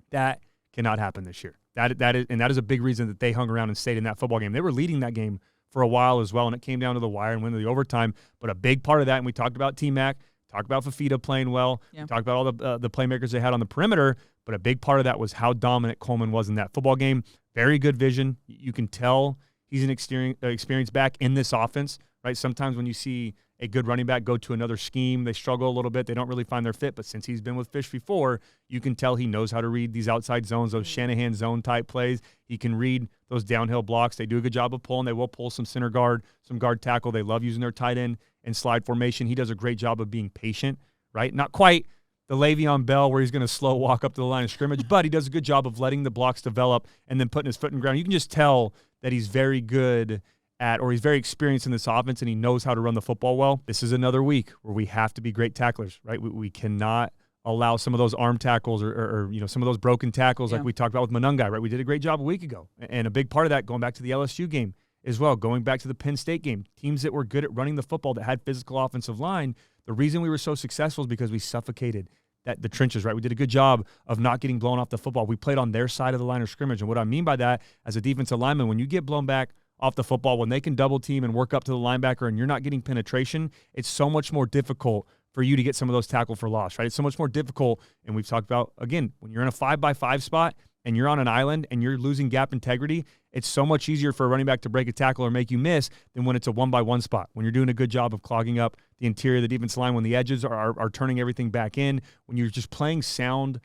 That cannot happen this year. That is a big reason that they hung around and stayed in that football game. They were leading that game for a while as well, and it came down to the wire and went to the overtime. But a big part of that, and we talked about T-Mac, talked about Fafita playing well. Yeah. Talked about all the playmakers they had on the perimeter, but a big part of that was how dominant Coleman was in that football game. Very good vision. You can tell he's an experienced back in this offense, right? Sometimes when you see a good running back go to another scheme, they struggle a little bit. They don't really find their fit, but since he's been with Fish before, you can tell he knows how to read these outside zones, those Shanahan zone type plays. He can read those downhill blocks. They do a good job of pulling. They will pull some center guard, some guard tackle. They love using their tight end and slide formation. He does a great job of being patient, right? Not quite the Le'Veon Bell where he's going to slow walk up to the line of scrimmage, but he does a good job of letting the blocks develop and then putting his foot in the ground. You can just tell that he's very good or he's very experienced in this offense and he knows how to run the football well. This is another week where we have to be great tacklers, right? We cannot allow some of those arm tackles or some of those broken tackles like we talked about with Monungai, right? We did a great job a week ago. And a big part of that, going back to the LSU game as well, going back to the Penn State game, teams that were good at running the football, that had physical offensive line, the reason we were so successful is because we suffocated the trenches, right? We did a good job of not getting blown off the football. We played on their side of the line of scrimmage. And what I mean by that, as a defensive lineman, when you get blown back off the football, when they can double team and work up to the linebacker and you're not getting penetration, it's so much more difficult for you to get some of those tackle for loss, right? It's so much more difficult, and we've talked about, again, when you're in a 5x5 spot and you're on an island and you're losing gap integrity, it's so much easier for a running back to break a tackle or make you miss than when it's a 1x1 spot, when you're doing a good job of clogging up the interior of the defensive line, when the edges are turning everything back in, when you're just playing sound,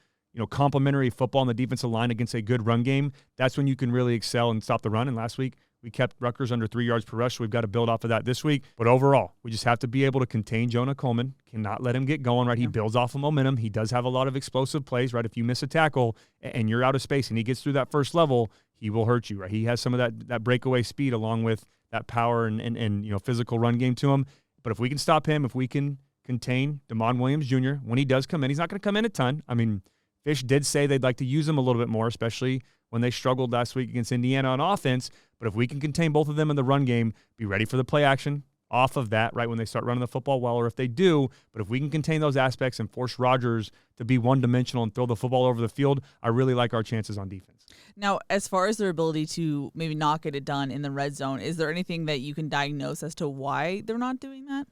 complementary football on the defensive line against a good run game. That's when you can really excel and stop the run. And last week, we kept Rutgers under 3 yards per rush, so we've got to build off of that this week. But overall, we just have to be able to contain Jonah Coleman, cannot let him get going, right? He builds off of momentum. He does have a lot of explosive plays, right? If you miss a tackle and you're out of space and he gets through that first level, he will hurt you, right? He has some of that breakaway speed along with that power and physical run game to him. But if we can stop him, if we can contain Damon Williams Jr., when he does come in, he's not going to come in a ton. I mean, Fish did say they'd like to use him a little bit more, especially when they struggled last week against Indiana on offense. But if we can contain both of them in the run game, be ready for the play action off of that, right, when they start running the football well, or if they do. But if we can contain those aspects and force Rodgers to be one-dimensional and throw the football over the field, I really like our chances on defense. Now, as far as their ability to maybe not get it done in the red zone, is there anything that you can diagnose as to why they're not doing that?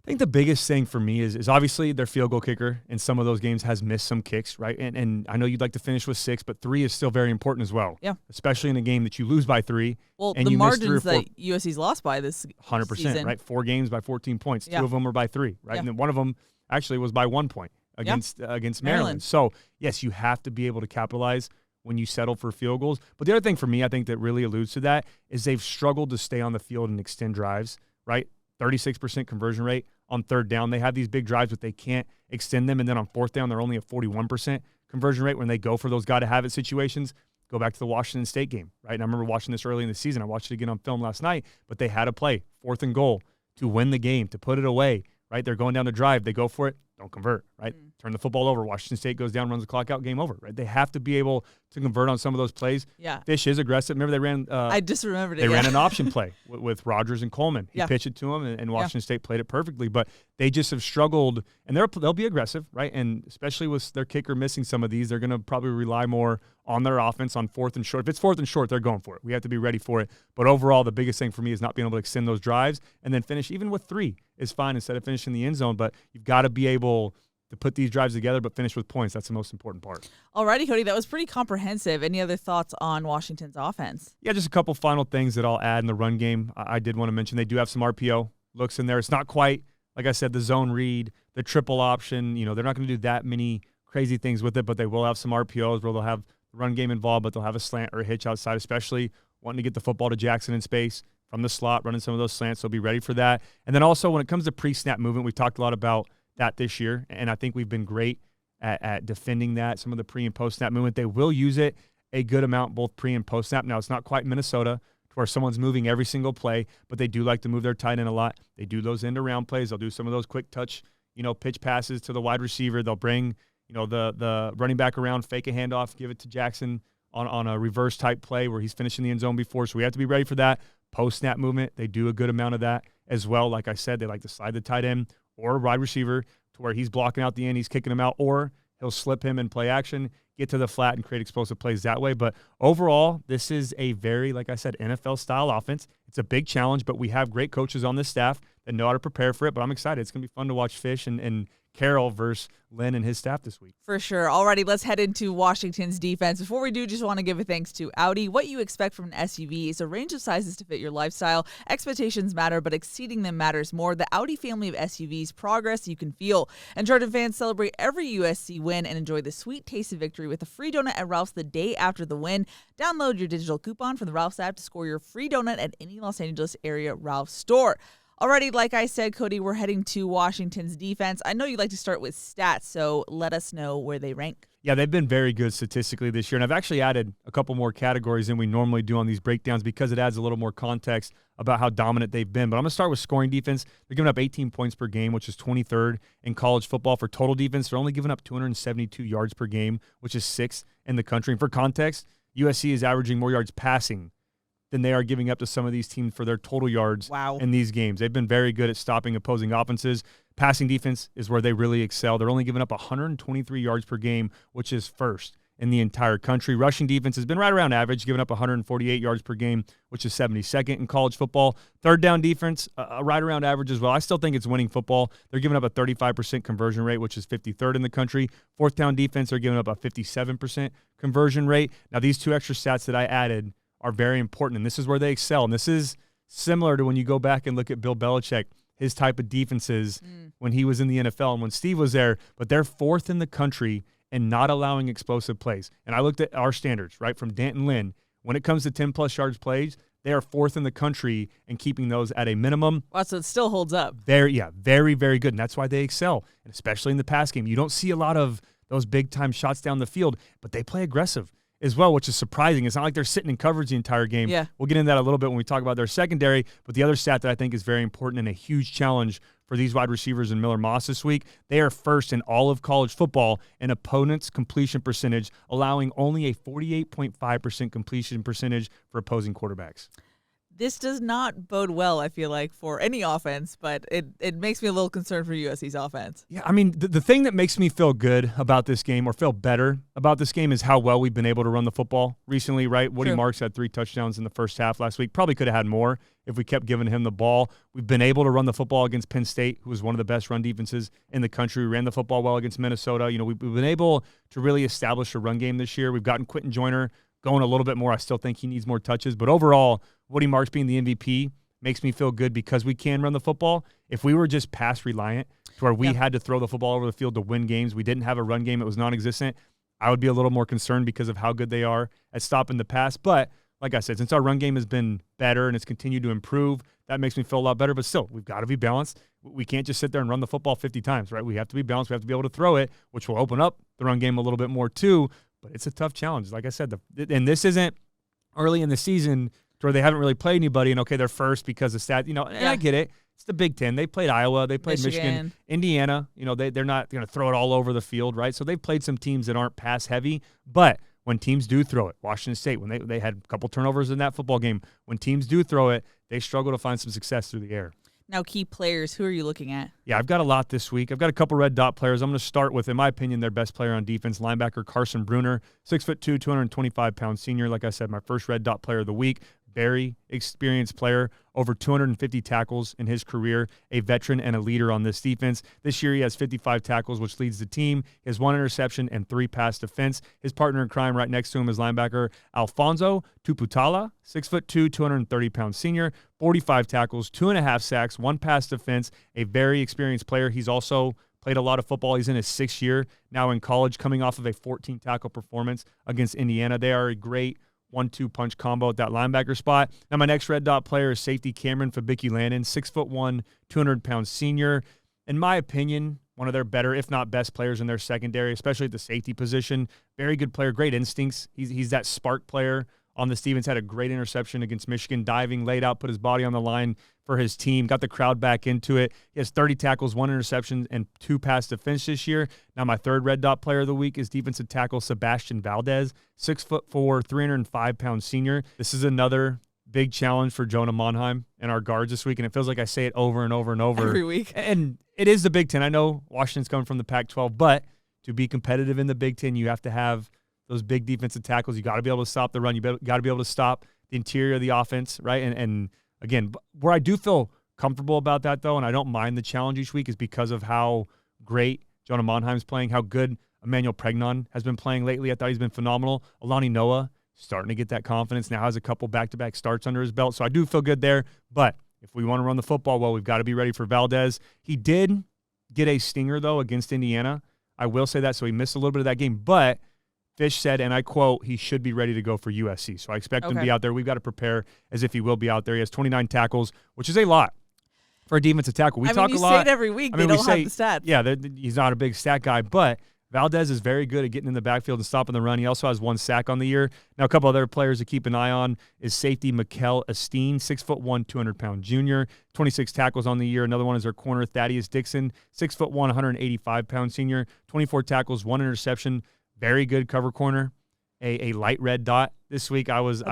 I think the biggest thing for me is obviously their field goal kicker in some of those games has missed some kicks, right? And I know you'd like to finish with 6, but 3 is still very important as well. Yeah. Especially in a game that you lose by 3. Well, and the margins that USC's lost by this 100%, season. Right? 4 games by 14 points. 2 of them were by 3, right? Yeah. And then one of them actually was by 1 point against Maryland. So, yes, you have to be able to capitalize when you settle for field goals. But the other thing for me, I think that really alludes to that is they've struggled to stay on the field and extend drives, right? 36% conversion rate on third down. They have these big drives, but they can't extend them. And then on fourth down, they're only at 41% conversion rate when they go for those got-to-have-it situations. Go back to the Washington State game, right? And I remember watching this early in the season. I watched it again on film last night, but they had a play, 4th and goal, to win the game, to put it away, right? They're going down the drive. They go for it, don't convert, right? Turn the football over. Washington State goes down, runs the clock out, game over, right? They have to be able to convert on some of those plays. Yeah. Fish is aggressive. Remember they ran I just remembered it. They ran an option play with Rodgers and Coleman. He Yeah. pitched it to him, and Washington State played it perfectly. But They just have struggled, and they'll be aggressive, right? And especially with their kicker missing some of these, they're going to probably rely more on their offense on 4th and short. If it's 4th and short, they're going for it. We have to be ready for it. But overall, the biggest thing for me is not being able to extend those drives and then finish. Even with 3 is fine instead of finishing the end zone. But you've got to be able to put these drives together but finish with points. That's the most important part. Alrighty, Cody, that was pretty comprehensive. Any other thoughts on Washington's offense? Yeah, just a couple final things that I'll add in the run game. I did want to mention they do have some RPO looks in there. It's not quite, like I said, the zone read, the triple option. They're not going to do that many crazy things with it, but they will have some RPOs where they'll have the run game involved, but they'll have a slant or a hitch outside, especially wanting to get the football to Jackson in space from the slot, running some of those slants. So be ready for that. And then also when it comes to pre-snap movement, we've talked a lot about that this year, and I think we've been great at defending that, some of the pre- and post-snap movement. They will use it a good amount, both pre- and post-snap. Now, it's not quite Minnesota, where someone's moving every single play, but they do like to move their tight end a lot. They do those end-around plays. They'll do some of those quick touch, pitch passes to the wide receiver. They'll bring, the running back around, fake a handoff, give it to Jackson on a reverse type play where he's finishing the end zone before. So we have to be ready for that. Post-snap movement, they do a good amount of that as well. Like I said, they like to slide the tight end or wide receiver to where he's blocking out the end, he's kicking him out, or he'll slip him in play action, get to the flat, and create explosive plays that way. But overall, this is a very, like I said, NFL-style offense. It's a big challenge, but we have great coaches on this staff that know how to prepare for it. But I'm excited. It's going to be fun to watch Fish and Carroll versus Lynn and his staff this week. For sure. Alrighty, let's head into Washington's defense. Before we do, just want to give a thanks to Audi. What you expect from an SUV is a range of sizes to fit your lifestyle. Expectations matter, but exceeding them matters more. The Audi family of SUVs, progress you can feel. And Trojan fans celebrate every USC win and enjoy the sweet taste of victory with a free donut at Ralph's the day after the win. Download your digital coupon from the Ralph's app to score your free donut at any Los Angeles area Ralph's store. Alrighty, like I said, Cody, we're heading to Washington's defense. I know you like to start with stats, so let us know where they rank. Yeah, they've been very good statistically this year, and I've actually added a couple more categories than we normally do on these breakdowns because it adds a little more context about how dominant they've been. But I'm going to start with scoring defense. They're giving up 18 points per game, which is 23rd in college football. For total defense, they're only giving up 272 yards per game, which is 6th in the country. And for context, USC is averaging more yards passing than they are giving up to some of these teams for their total yards in these games. They've been very good at stopping opposing offenses. Passing defense is where they really excel. They're only giving up 123 yards per game, which is 1st in the entire country. Rushing defense has been right around average, giving up 148 yards per game, which is 72nd in college football. Third down defense, right around average as well. I still think it's winning football. They're giving up a 35% conversion rate, which is 53rd in the country. Fourth down defense, they're giving up a 57% conversion rate. Now, these two extra stats that I added are very important, and this is where they excel. And this is similar to when you go back and look at Bill Belichick, his type of defenses when he was in the NFL and when Steve was there, but they're 4th in the country in not allowing explosive plays. And I looked at our standards, right, from Danton Lynn. When it comes to 10-plus yards plays, they are 4th in the country in keeping those at a minimum. Wow, so it still holds up. Very, very good, and that's why they excel, and especially in the pass game. You don't see a lot of those big-time shots down the field, but they play aggressive as well, which is surprising. It's not like they're sitting in coverage the entire game. Yeah. We'll get into that a little bit when we talk about their secondary, but the other stat that I think is very important and a huge challenge for these wide receivers in Miller Moss this week, they are 1st in all of college football in opponents' completion percentage, allowing only a 48.5% completion percentage for opposing quarterbacks. This does not bode well, I feel like, for any offense, but it makes me a little concerned for USC's offense. Yeah, I mean, the thing that makes me feel good about this game or feel better about this game is how well we've been able to run the football recently, right? Woody Marks had 3 touchdowns in the first half last week. Probably could have had more if we kept giving him the ball. We've been able to run the football against Penn State, who was one of the best run defenses in the country. We ran the football well against Minnesota. We've been able to really establish a run game this year. We've gotten Quentin Joyner going a little bit more. I still think he needs more touches. But overall, Woody Marks being the MVP makes me feel good because we can run the football. If we were just pass reliant to where we had to throw the football over the field to win games, we didn't have a run game, it was non-existent, I would be a little more concerned because of how good they are at stopping the pass. But like I said, since our run game has been better and it's continued to improve, that makes me feel a lot better. But still, we've got to be balanced. We can't just sit there and run the football 50 times, right? We have to be balanced. We have to be able to throw it, which will open up the run game a little bit more too. But it's a tough challenge. Like I said, and this isn't early in the season where they haven't really played anybody, and okay, they're 1st because of stat. And I get it. It's the Big Ten. They played Iowa. They played Michigan. Indiana. They're not going to throw it all over the field, right? So they've played some teams that aren't pass heavy. But when teams do throw it, Washington State, when they had a couple turnovers in that football game, when teams do throw it, they struggle to find some success through the air. Now, key players, who are you looking at? Yeah, I've got a lot this week. I've got a couple red dot players. I'm going to start with, in my opinion, their best player on defense, linebacker Carson Bruner, 6'2", 225-pound senior. Like I said, my first red dot player of the week. Very experienced player, over 250 tackles in his career, a veteran and a leader on this defense. This year he has 55 tackles, which leads the team. He has 1 interception and 3 pass defense. His partner in crime right next to him is linebacker Alfonso Tuputala, 6'2", 230-pound senior, 45 tackles, 2.5 sacks, 1 pass defense, a very experienced player. He's also played a lot of football. He's in his 6th year now in college, coming off of a 14-tackle performance against Indiana. They are a great 1-2 punch combo at that linebacker spot. Now, my next red dot player is safety Cameron Fabicki-Landon, 6'1", 200-pound senior. In my opinion, one of their better, if not best players in their secondary, especially at the safety position. Very good player, great instincts. He's that spark player on the Stevens. Had a great interception against Michigan, diving, laid out, put his body on the line for his team, got the crowd back into it. He has 30 tackles, 1 interception, and 2 pass defense this year. Now, my third red dot player of the week is defensive tackle Sebastian Valdez, 6'4", 305-pound senior. This is another big challenge for Jonah Monheim and our guards this week, and it feels like I say it over and over and over. Every week. And it is the Big Ten. I know Washington's coming from the Pac-12, but to be competitive in the Big Ten, you have to have those big defensive tackles. You got to be able to stop the run. You got to be able to stop the interior of the offense, right? And again, where I do feel comfortable about that, though, and I don't mind the challenge each week, is because of how great Jonah Monheim's playing, how good Emmanuel Pregnon has been playing lately. I thought he's been phenomenal. Alani Noah starting to get that confidence now, has a couple back-to-back starts under his belt, so I do feel good there. But if we want to run the football well, we've got to be ready for Valdez. He did get a stinger, though, against Indiana. I will say that, so he missed a little bit of that game, but Fish said, and I quote, he should be ready to go for USC. So I expect him to be out there. We've got to prepare as if he will be out there. He has 29 tackles, which is a lot for a defensive tackle. We talk a lot. Say it every week. They don't have the stats. Yeah, he's not a big stat guy, but Valdez is very good at getting in the backfield and stopping the run. He also has 1 sack on the year. Now, a couple other players to keep an eye on is safety Mikel Esteen, 6'1", 200-pound junior, 26 tackles on the year. Another one is their corner Thaddeus Dixon, 6'1", 185-pound senior, 24 tackles, 1 interception. Very good cover corner, a light red dot this week. It was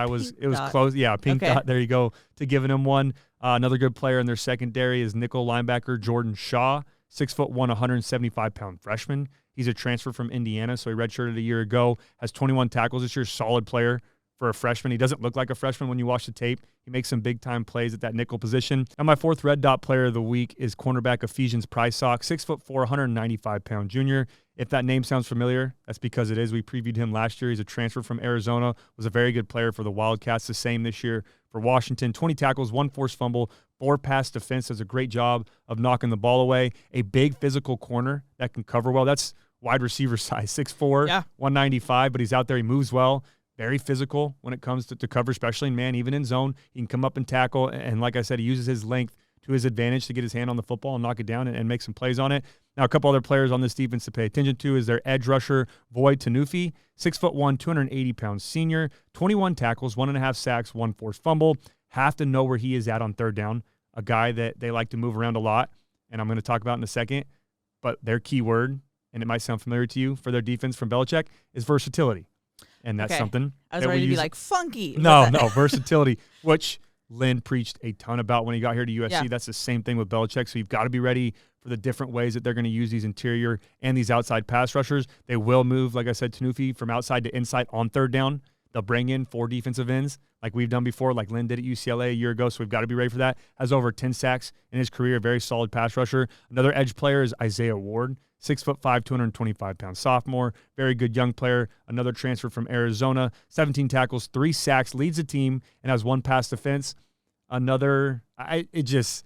close. Yeah, a pink dot. There you go, to giving him one. Another good player in their secondary is nickel linebacker Jordan Shaw, 6'1", 175-pound freshman. He's a transfer from Indiana, so he redshirted a year ago, has 21 tackles this year, solid player for a freshman. He doesn't look like a freshman when you watch the tape. He makes some big-time plays at that nickel position. And my fourth red dot player of the week is cornerback Ephesians Prysock, 6'4", 195-pound junior. If that name sounds familiar, that's because it is. We previewed him last year. He's a transfer from Arizona, was a very good player for the Wildcats, the same this year for Washington. 20 tackles, 1 forced fumble, 4 pass defense, does a great job of knocking the ball away. A big physical corner that can cover well. That's wide receiver size, 6'4", 195, but he's out there. He moves well. Very physical when it comes to cover, especially in man, even in zone. He can come up and tackle, and like I said, he uses his length to his advantage to get his hand on the football and knock it down and make some plays on it. Now, a couple other players on this defense to pay attention to is their edge rusher, Void Tanufi, 6'1", 280-pound senior, 21 tackles, 1.5 sacks, 1 forced fumble. Have to know where he is at on third down, a guy that they like to move around a lot, and I'm going to talk about in a second, but their key word, and it might sound familiar to you for their defense from Belichick, is versatility. And that's something I was ready to be like funky. No, versatility, which Lynn preached a ton about when he got here to USC. Yeah. That's the same thing with Belichick. So you've got to be ready for the different ways that they're going to use these interior and these outside pass rushers. They will move, like I said, Tanufi from outside to inside on third down. They'll bring in 4 defensive ends like we've done before, like Lynn did at UCLA a year ago. So we've got to be ready for that. Has over 10 sacks in his career, a very solid pass rusher. Another edge player is Isaiah Ward, 6'5", 225-pound sophomore. Very good young player. Another transfer from Arizona. 17 tackles, 3 sacks, leads the team, and has 1 pass defense. Another, I guess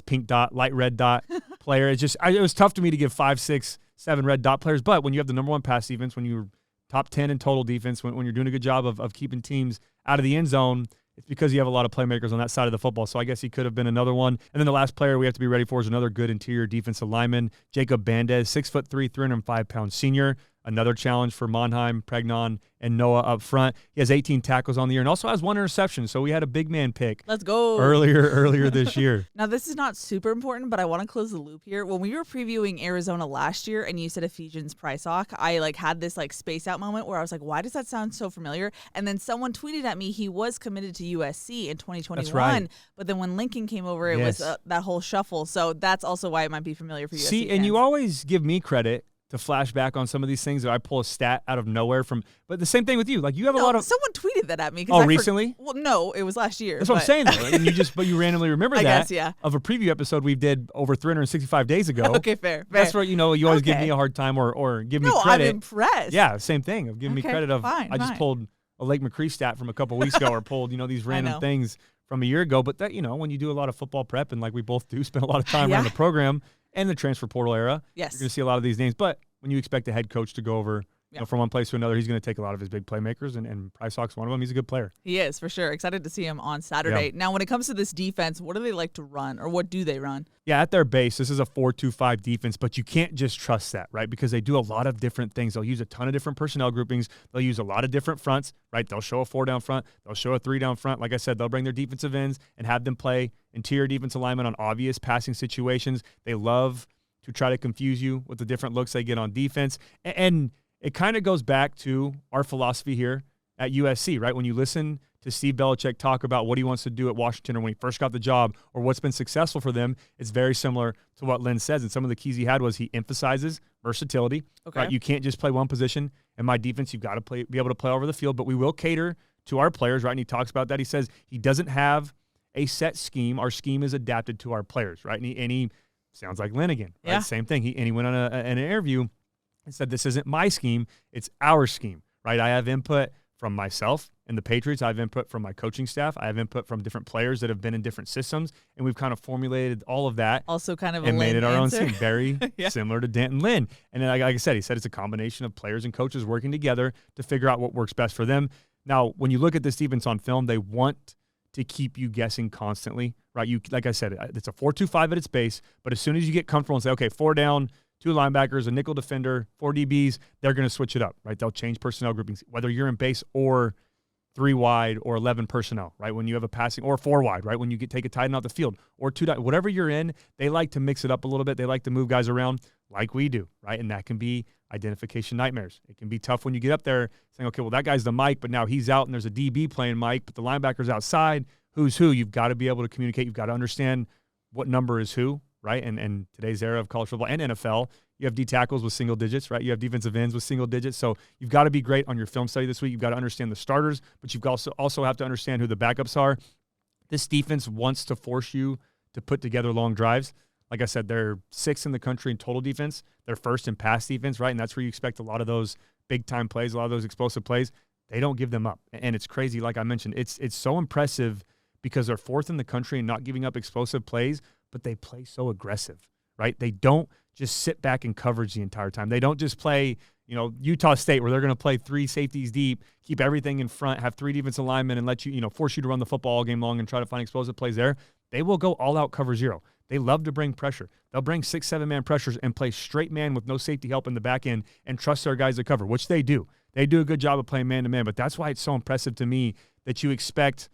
pink dot, light red dot player. It was tough to me to give 5, 6, 7 red dot players. But when you have the number 1 pass defense, when you're top 10 in total defense, when you're doing a good job of keeping teams out of the end zone, it's because you have a lot of playmakers on that side of the football. So I guess he could have been another one. And then the last player we have to be ready for is another good interior defensive lineman, Jacob Bandez, 6'3", 305-pound senior. Another challenge for Monheim, Pregnon, and Noah up front. He has 18 tackles on the year and also has 1 interception. So we had a big man pick. Let's go. Earlier this year. Now, this is not super important, but I want to close the loop here. When we were previewing Arizona last year and you said Ephesians Prysock, I had this space out moment where I was like, why does that sound so familiar? And then someone tweeted at me he was committed to USC in 2021. That's right. But then when Lincoln came over, it was that whole shuffle. So that's also why it might be familiar for USC See, fans. and you always give me credit to flash back on some of these things that I pull a stat out of nowhere from. But the same thing with you. You have a lot of. Someone tweeted that at me. Recently? Well, no, it was last year. That's what I'm saying, though. And you randomly remember that. I guess, yeah. Of a preview episode we did over 365 days ago. Okay, fair. That's where, you always give me a hard time or give me credit. No, I'm impressed. Yeah, same thing. Of giving me credit of. Fine, I just pulled a Lake McCree stat from a couple weeks ago or pulled, these random things from a year ago. But that, when you do a lot of football prep and we both do spend a lot of time around the program and the transfer portal era, yes, you're going to see a lot of these names. But when you expect a head coach to go over from one place to another, he's going to take a lot of his big playmakers, and Prysock's one of them. He's a good player. He is, for sure. Excited to see him on Saturday. Now, when it comes to this defense, what do they like to run, or what do they run? Yeah, at their base, this is a 4-2-5 defense, but you can't just trust that, right? Because they do a lot of different things. They'll use a ton of different personnel groupings. They'll use a lot of different fronts, right? They'll show a 4 down front. They'll show a 3 down front. Like I said, they'll bring their defensive ends and have them play interior defensive linemen on obvious passing situations. They love to try to confuse you with the different looks they get on defense. And it kind of goes back to our philosophy here at USC, right? When you listen to Steve Belichick talk about what he wants to do at Washington or when he first got the job or what's been successful for them, it's very similar to what Lynn says. And some of the keys he had was he emphasizes versatility, right? You can't just play one position. In my defense, you've got to be able to play over the field, but we will cater to our players, right? And he talks about that. He says he doesn't have a set scheme. Our scheme is adapted to our players, right? And he sounds like Lynn again, right? Yeah. Same thing. He went on an interview and said, this isn't my scheme, it's our scheme, right? I have input from myself and the Patriots. I have input from my coaching staff. I have input from different players that have been in different systems, and we've kind of formulated all of that. Also kind of and made it our answer. own scheme. Very similar to Denton Lynn. And then, like I said, he said it's a combination of players and coaches working together to figure out what works best for them. Now, when you look at this defense on film, they want to keep you guessing constantly, right? Like I said, it's a 4-2-5 at its base, but as soon as you get comfortable and say, okay, 4 down, 2 linebackers, a nickel defender, 4 DBs, they're going to switch it up, right? They'll change personnel groupings, whether you're in base or 3 wide or 11 personnel, right? When you have a passing, or 4 wide, right? When you take a tight end out the field, or 2, whatever you're in, they like to mix it up a little bit. They like to move guys around like we do, right? And that can be identification nightmares. It can be tough when you get up there saying, okay, well, that guy's the Mike, but now he's out and there's a DB playing Mike, but the linebacker's outside. Who's who? You've got to be able to communicate. You've got to understand what number is who, right? And today's era of college football and NFL, you have D tackles with single digits, right? You have defensive ends with single digits. So you've got to be great on your film study this week. You've got to understand the starters, but you've also have to understand who the backups are. This defense wants to force you to put together long drives. Like I said, they're 6th in the country in total defense. They're 1st in pass defense, right? And that's where you expect a lot of those big-time plays, a lot of those explosive plays. They don't give them up. And it's crazy, like I mentioned. It's so impressive because they're 4th in the country and not giving up explosive plays, but they play so aggressive, right? They don't just sit back in coverage the entire time. They don't just play, Utah State where they're going to play 3 safeties deep, keep everything in front, have 3 defensive linemen and let you, force you to run the football all game long and try to find explosive plays there. They will go all out cover 0. They love to bring pressure. They'll bring 6, 7-man pressures and play straight man with no safety help in the back end and trust their guys to cover, which they do. They do a good job of playing man-to-man, but that's why it's so impressive to me that you expect,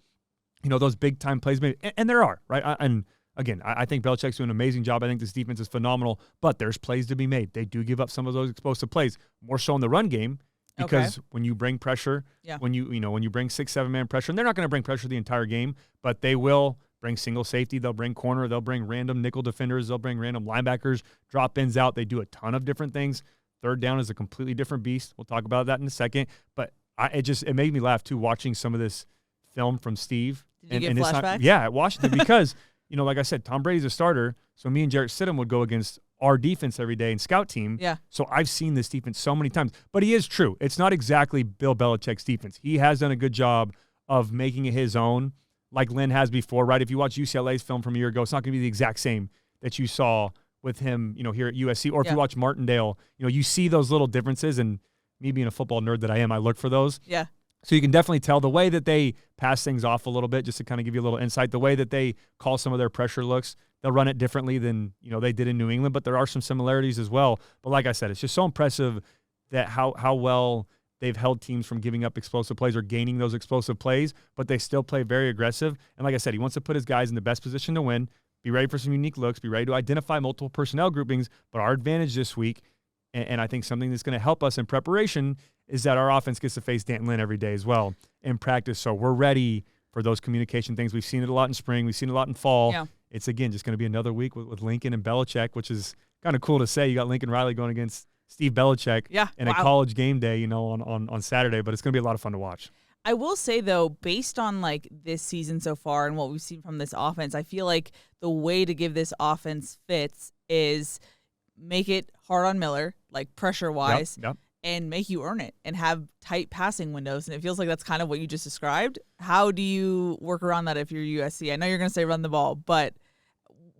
those big-time plays. And there are, right? And again, I think Belichick's doing an amazing job. I think this defense is phenomenal, but there's plays to be made. They do give up some of those explosive plays, more so in the run game, because when you bring pressure, when you bring 6, 7-man pressure, and they're not going to bring pressure the entire game, but they will bring single safety, they'll bring corner, they'll bring random nickel defenders, they'll bring random linebackers, drop ins out. They do a ton of different things. 3rd down is a completely different beast. We'll talk about that in a second. But it made me laugh, too, watching some of this film from Steve. Did you get flashbacks? Yeah, at Washington, because, like I said, Tom Brady's a starter, so me and Jarrett Stidham would go against our defense every day in scout team. Yeah. So I've seen this defense so many times. But he is true. It's not exactly Bill Belichick's defense. He has done a good job of making it his own, like Lynn has before, right? If you watch UCLA's film from a year ago, it's not going to be the exact same that you saw with him, here at USC. Or if you watch Martindale, you see those little differences. And me being a football nerd that I am, I look for those. Yeah. So you can definitely tell the way that they pass things off a little bit, just to kind of give you a little insight, the way that they call some of their pressure looks. They'll run it differently than, they did in New England, but there are some similarities as well. But like I said, it's just so impressive that how well they've held teams from giving up explosive plays or gaining those explosive plays, but they still play very aggressive. And like I said, he wants to put his guys in the best position to win, be ready for some unique looks, be ready to identify multiple personnel groupings. But our advantage this week, and I think something that's going to help us in preparation, is that our offense gets to face Danton Lynn every day as well in practice. So we're ready for those communication things. We've seen it a lot in spring. We've seen it a lot in fall. Yeah. It's, again, just going to be another week with Lincoln and Belichick, which is kind of cool to say. You got Lincoln Riley going against Steve Belichick in a college game day, on Saturday. But it's going to be a lot of fun to watch. I will say, though, based on, like, this season so far and what we've seen from this offense, I feel like the way to give this offense fits is make it hard on Miller, like pressure-wise, and make you earn it and have tight passing windows. And it feels like that's kind of what you just described. How do you work around that if you're USC? I know you're going to say run the ball, but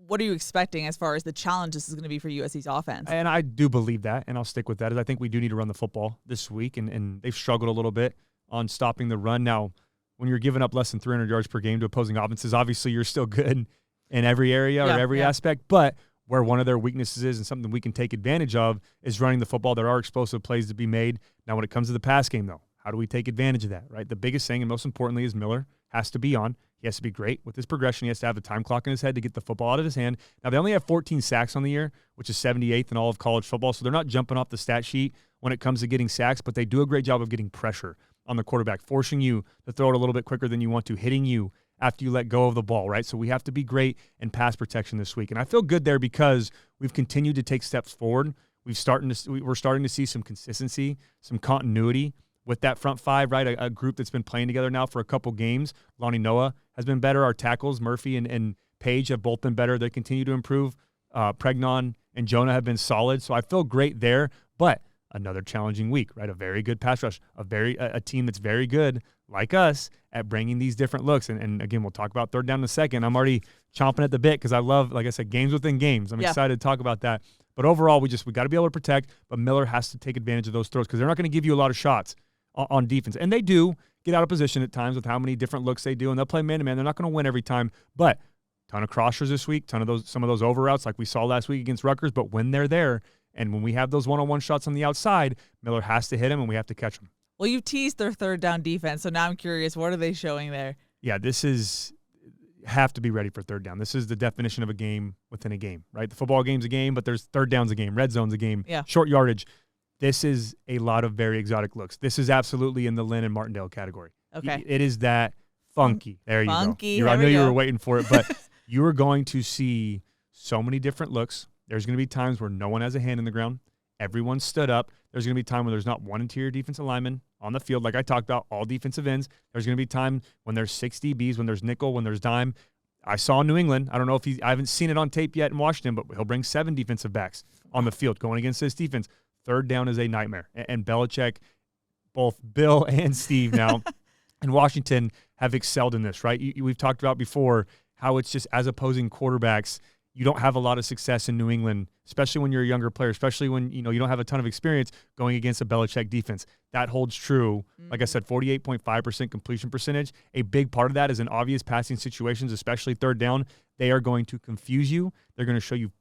what are you expecting as far as the challenge this is going to be for USC's offense? And I do believe that, and I'll stick with that, is I think we do need to run the football this week, and they've struggled a little bit on stopping the run. Now, when you're giving up less than 300 yards per game to opposing offenses, obviously you're still good in every area or every aspect, but where one of their weaknesses is and something we can take advantage of is running the football. There are explosive plays to be made. Now, when it comes to the pass game, though, how do we take advantage of that, right? The biggest thing, and most importantly, is Miller has to be on. He has to be great with his progression. He has to have a time clock in his head to get the football out of his hand. Now, they only have 14 sacks on the year, which is 78th in all of college football, so they're not jumping off the stat sheet when it comes to getting sacks, but they do a great job of getting pressure on the quarterback, forcing you to throw it a little bit quicker than you want to, hitting you after you let go of the ball, right? So we have to be great in pass protection this week. And I feel good there because we've continued to take steps forward. We're starting to see some consistency, some continuity with that front five, right? A group that's been playing together now for a couple games. Lonnie Noah has been better. Our tackles, Murphy and Page, have both been better. They continue to improve. Pregnon and Jonah have been solid. So I feel great there. But another challenging week, right? A very good pass rush, a team that's very good, like us, at bringing these different looks. And again, we'll talk about third down in a second. I'm already chomping at the bit because I love, like I said, games within games. I'm excited to talk about that. But overall, we got to be able to protect. But Miller has to take advantage of those throws because they're not going to give you a lot of shots on defense. And they do get out of position at times with how many different looks they do, and they'll play man-to-man. They're not going to win every time. But ton of crossers this week, some of those over routes like we saw last week against Rutgers. But when they're there, and when we have those one-on-one shots on the outside, Miller has to hit them, and we have to catch them. Well, you teased their third down defense, so now I'm curious, what are they showing there? Yeah, have to be ready for third down. This is the definition of a game within a game, right? The football game's a game, but there's third down's a game, red zone's a game, short yardage. This is a lot of very exotic looks. This is absolutely in the Lynn and Martindale category. Okay. It is that funky. There you go. I knew you were waiting for it, but you are going to see so many different looks. There's going to be times where no one has a hand in the ground. Everyone stood up. There's going to be time when there's not one interior defensive lineman on the field, like I talked about, all defensive ends. There's going to be time when there's 6 DBs, when there's nickel, when there's dime. I saw New England. I don't know I haven't seen it on tape yet in Washington, but he'll bring 7 defensive backs on the field going against this defense. Third down is a nightmare. And Belichick, both Bill and Steve now in Washington have excelled in this, right? We've talked about before how it's just as opposing quarterbacks, you don't have a lot of success in New England, especially when you're a younger player, especially when you don't have a ton of experience going against a Belichick defense. That holds true. Like I said, 48.5% completion percentage. A big part of that is in obvious passing situations, especially third down. They are going to confuse you. They're going to show you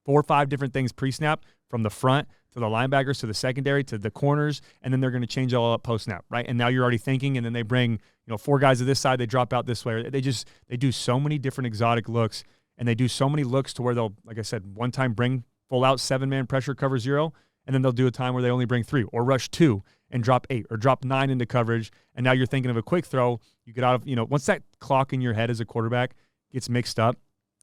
4 or 5 different things pre-snap, from the front to the linebackers to the secondary to the corners, and then they're going to change all up post-snap, right? And now you're already thinking, and then they bring 4 guys to this side, they drop out this way. They do so many different exotic looks. And they do so many looks to where they'll, like I said, one time bring full out 7-man pressure cover 0, and then they'll do a time where they only bring 3 or rush 2 and drop 8 or drop 9 into coverage. And now you're thinking of a quick throw. You get out of, once that clock in your head as a quarterback gets mixed up,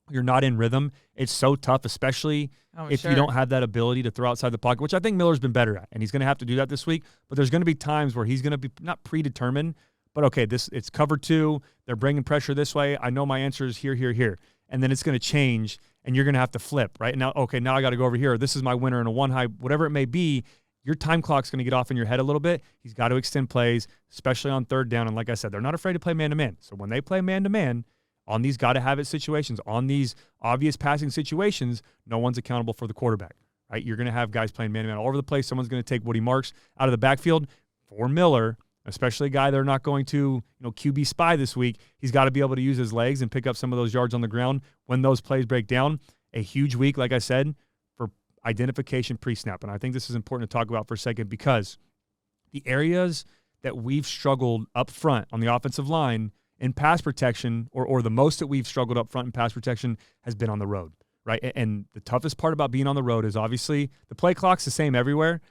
you're not in rhythm. It's so tough, especially if you don't have that ability to throw outside the pocket, which I think Miller's been better at. And he's going to have to do that this week. But there's going to be times where he's going to be not predetermined, but okay, it's cover 2. They're bringing pressure this way. I know my answer is here, here, here. And then it's going to change, and you're going to have to flip, right? Now I got to go over here. This is my winner in a 1-high, whatever it may be. Your time clock's going to get off in your head a little bit. He's got to extend plays, especially on third down. And like I said, they're not afraid to play man-to-man. So when they play man-to-man on these got-to-have-it situations, on these obvious passing situations, no one's accountable for the quarterback, right? You're going to have guys playing man-to-man all over the place. Someone's going to take Woody Marks out of the backfield. For Miller, especially a guy they're not going to, QB spy this week, he's got to be able to use his legs and pick up some of those yards on the ground when those plays break down. A huge week, like I said, for identification pre-snap. And I think this is important to talk about for a second because the areas that we've struggled up front on the offensive line in pass protection, or the most that we've struggled up front in pass protection, has been on the road, right? And the toughest part about being on the road is obviously the play clock's the same everywhere,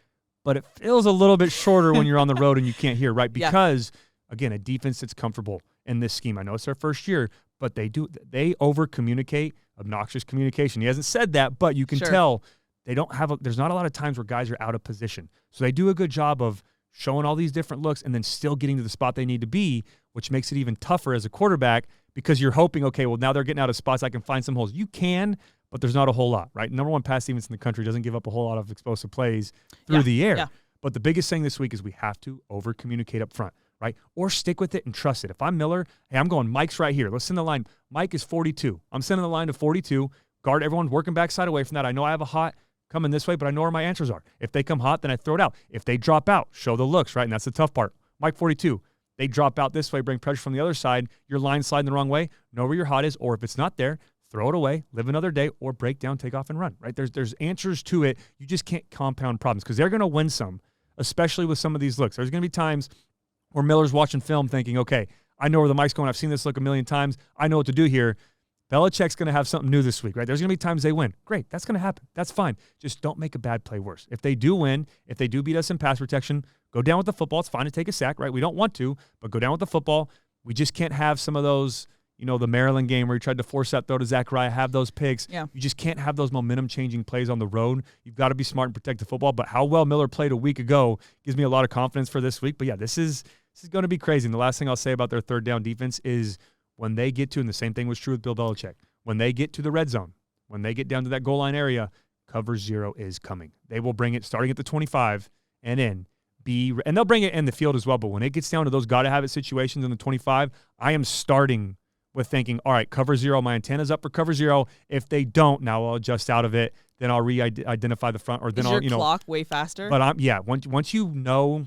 but it feels a little bit shorter when you're on the road and you can't hear, right? Because, again, a defense that's comfortable in this scheme. I know it's their first year, but they over-communicate, obnoxious communication. He hasn't said that, but you can tell there's not a lot of times where guys are out of position. So they do a good job of showing all these different looks and then still getting to the spot they need to be, which makes it even tougher as a quarterback because you're hoping, okay, well, now they're getting out of spots. I can find some holes. You can, but there's not a whole lot, right? Number one pass defense in the country doesn't give up a whole lot of explosive plays through the air. Yeah. But the biggest thing this week is we have to over-communicate up front, right? Or stick with it and trust it. If I'm Miller, hey, I'm going Mike's right here. Let's send the line. Mike is 42. I'm sending the line to 42. Guard everyone working backside away from that. I know I have a hot coming this way, but I know where my answers are. If they come hot, then I throw it out. If they drop out, show the looks, right? And that's the tough part. Mike 42, they drop out this way, bring pressure from the other side. Your line sliding the wrong way, know where your hot is, or if it's not there, throw it away, live another day, or break down, take off, and run, right? There's answers to it. You just can't compound problems because they're going to win some, especially with some of these looks. There's going to be times where Miller's watching film thinking, okay, I know where the mic's going. I've seen this look a million times. I know what to do here. Belichick's going to have something new this week, right? There's going to be times they win. Great. That's going to happen. That's fine. Just don't make a bad play worse. If they do win, if they do beat us in pass protection, go down with the football. It's fine to take a sack, right? We don't want to, but go down with the football. We just can't have some of those, the Maryland game where he tried to force that throw to Zachariah, have those picks. Yeah. You just can't have those momentum-changing plays on the road. You've got to be smart and protect the football. But how well Miller played a week ago gives me a lot of confidence for this week. But, yeah, this is going to be crazy. And the last thing I'll say about their third down defense is when they get to, and the same thing was true with Bill Belichick, when they get to the red zone, when they get down to that goal line area, cover zero is coming. They will bring it starting at the 25 and in. And they'll bring it in the field as well. But when it gets down to those got-to-have-it situations in the 25, I am starting with thinking, all right, cover zero, my antenna's up for cover zero. If they don't, now I'll adjust out of it. Then I'll re-identify the front. Or then Is your clock way faster? But once you know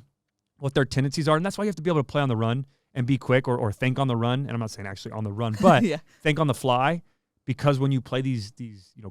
what their tendencies are, and that's why you have to be able to play on the run and be quick or think on the run. And I'm not saying actually on the run, but think on the fly. Because when you play these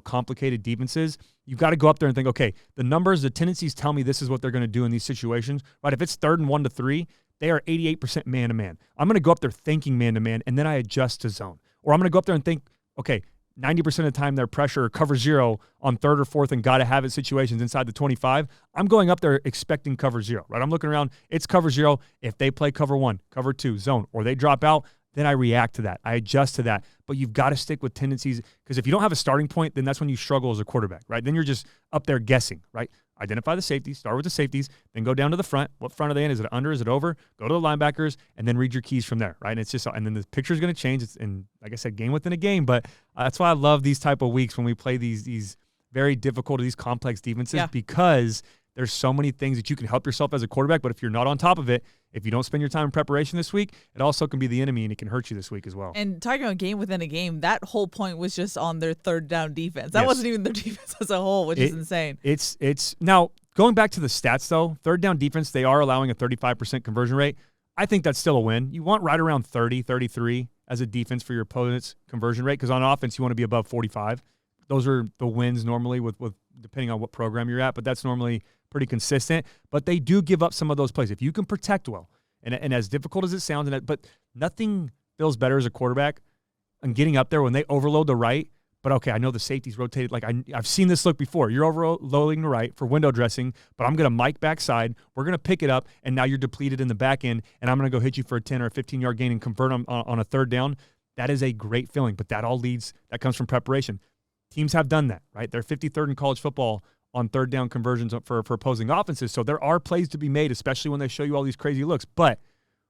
complicated defenses, you've got to go up there and think, okay, the numbers, the tendencies tell me this is what they're going to do in these situations. Right? If it's 3rd and 1 to 3, they are 88% man-to-man. I'm going to go up there thinking man-to-man, and then I adjust to zone. Or I'm going to go up there and think, okay, 90% of the time they're pressure or cover zero on 3rd or 4th and got-to-have-it situations inside the 25. I'm going up there expecting cover zero. Right? I'm looking around. It's cover zero. If they play cover 1, cover 2, zone, or they drop out, then I react to that. I adjust to that. But you've got to stick with tendencies because if you don't have a starting point, then that's when you struggle as a quarterback, right? Then you're just up there guessing, right? Identify the safeties, start with the safeties, then go down to the front. What front are they in? Is it under? Is it over? Go to the linebackers, and then read your keys from there, right? And it's just, and then the picture is going to change. It's, and like I said, game within a game. But that's why I love these type of weeks when we play these very difficult, these complex defenses because there's so many things that you can help yourself as a quarterback. But if you're not on top of it, if you don't spend your time in preparation this week, it also can be the enemy and it can hurt you this week as well. And talking about game within a game, that whole point was just on their third down defense. That wasn't even their defense as a whole, which is insane. It's now going back to the stats though, third down defense, they are allowing a 35% conversion rate. I think that's still a win. You want right around 30, 33 as a defense for your opponent's conversion rate because on offense you want to be above 45. Those are the wins normally with depending on what program you're at, but that's normally pretty consistent. But they do give up some of those plays. If you can protect well, and as difficult as it sounds, but nothing feels better as a quarterback and getting up there when they overload the right. But, okay, I know the safety's rotated. Like, I've seen this look before. You're overloading the right for window dressing, but I'm going to mic backside. We're going to pick it up, and now you're depleted in the back end, and I'm going to go hit you for a 10 or a 15-yard gain and convert on a third down. That is a great feeling, but that comes from preparation. Teams have done that, right? They're 53rd in college football on third down conversions for opposing offenses. So there are plays to be made, especially when they show you all these crazy looks. But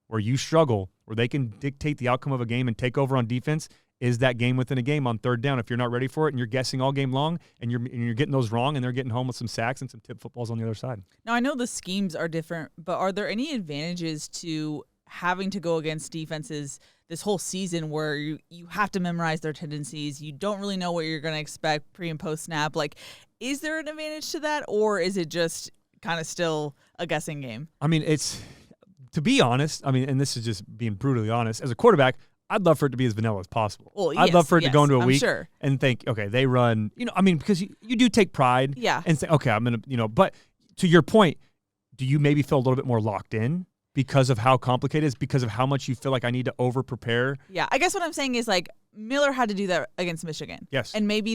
where you struggle, where they can dictate the outcome of a game and take over on defense, is that game within a game on third down. If you're not ready for it and you're guessing all game long and you're getting those wrong and they're getting home with some sacks and some tip footballs on the other side. Now, I know the schemes are different, but are there any advantages to having to go against defenses this whole season where you have to memorize their tendencies? You don't really know what you're going to expect pre and post snap. Like, is there an advantage to that, or is it just kind of still a guessing game? I mean, to be honest, and this is just being brutally honest, as a quarterback, I'd love for it to be as vanilla as possible. Well, I'd love for it to go into a I'm week sure. and think, okay, they run, because you do take pride and say, okay, I'm going to, but to your point, do you maybe feel a little bit more locked in because of how complicated it is, because of how much you feel like I need to over-prepare? Yeah, I guess what I'm saying is like Miller had to do that against Michigan. Yes. And maybe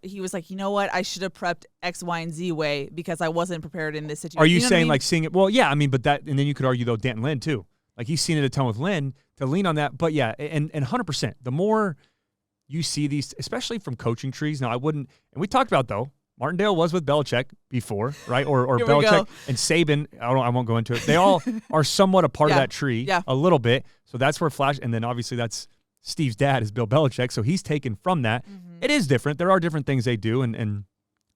he was like, you know what, I should have prepped X, Y, and Z way because I wasn't prepared in this situation. Are you saying like seeing it? Well, yeah, but that, and then you could argue though, Danton Lynn too. Like he's seen it a ton with Lynn to lean on that. But yeah, and 100%, the more you see these, especially from coaching trees. Now I wouldn't, and we talked about though, Martindale was with Belichick before, right? Or Belichick and Saban. I won't go into it. They all are somewhat a part of that tree, a little bit. So that's where Flash, and then obviously that's Steve's dad is Bill Belichick, so he's taken from that. Mm-hmm. It is different. There are different things they do, and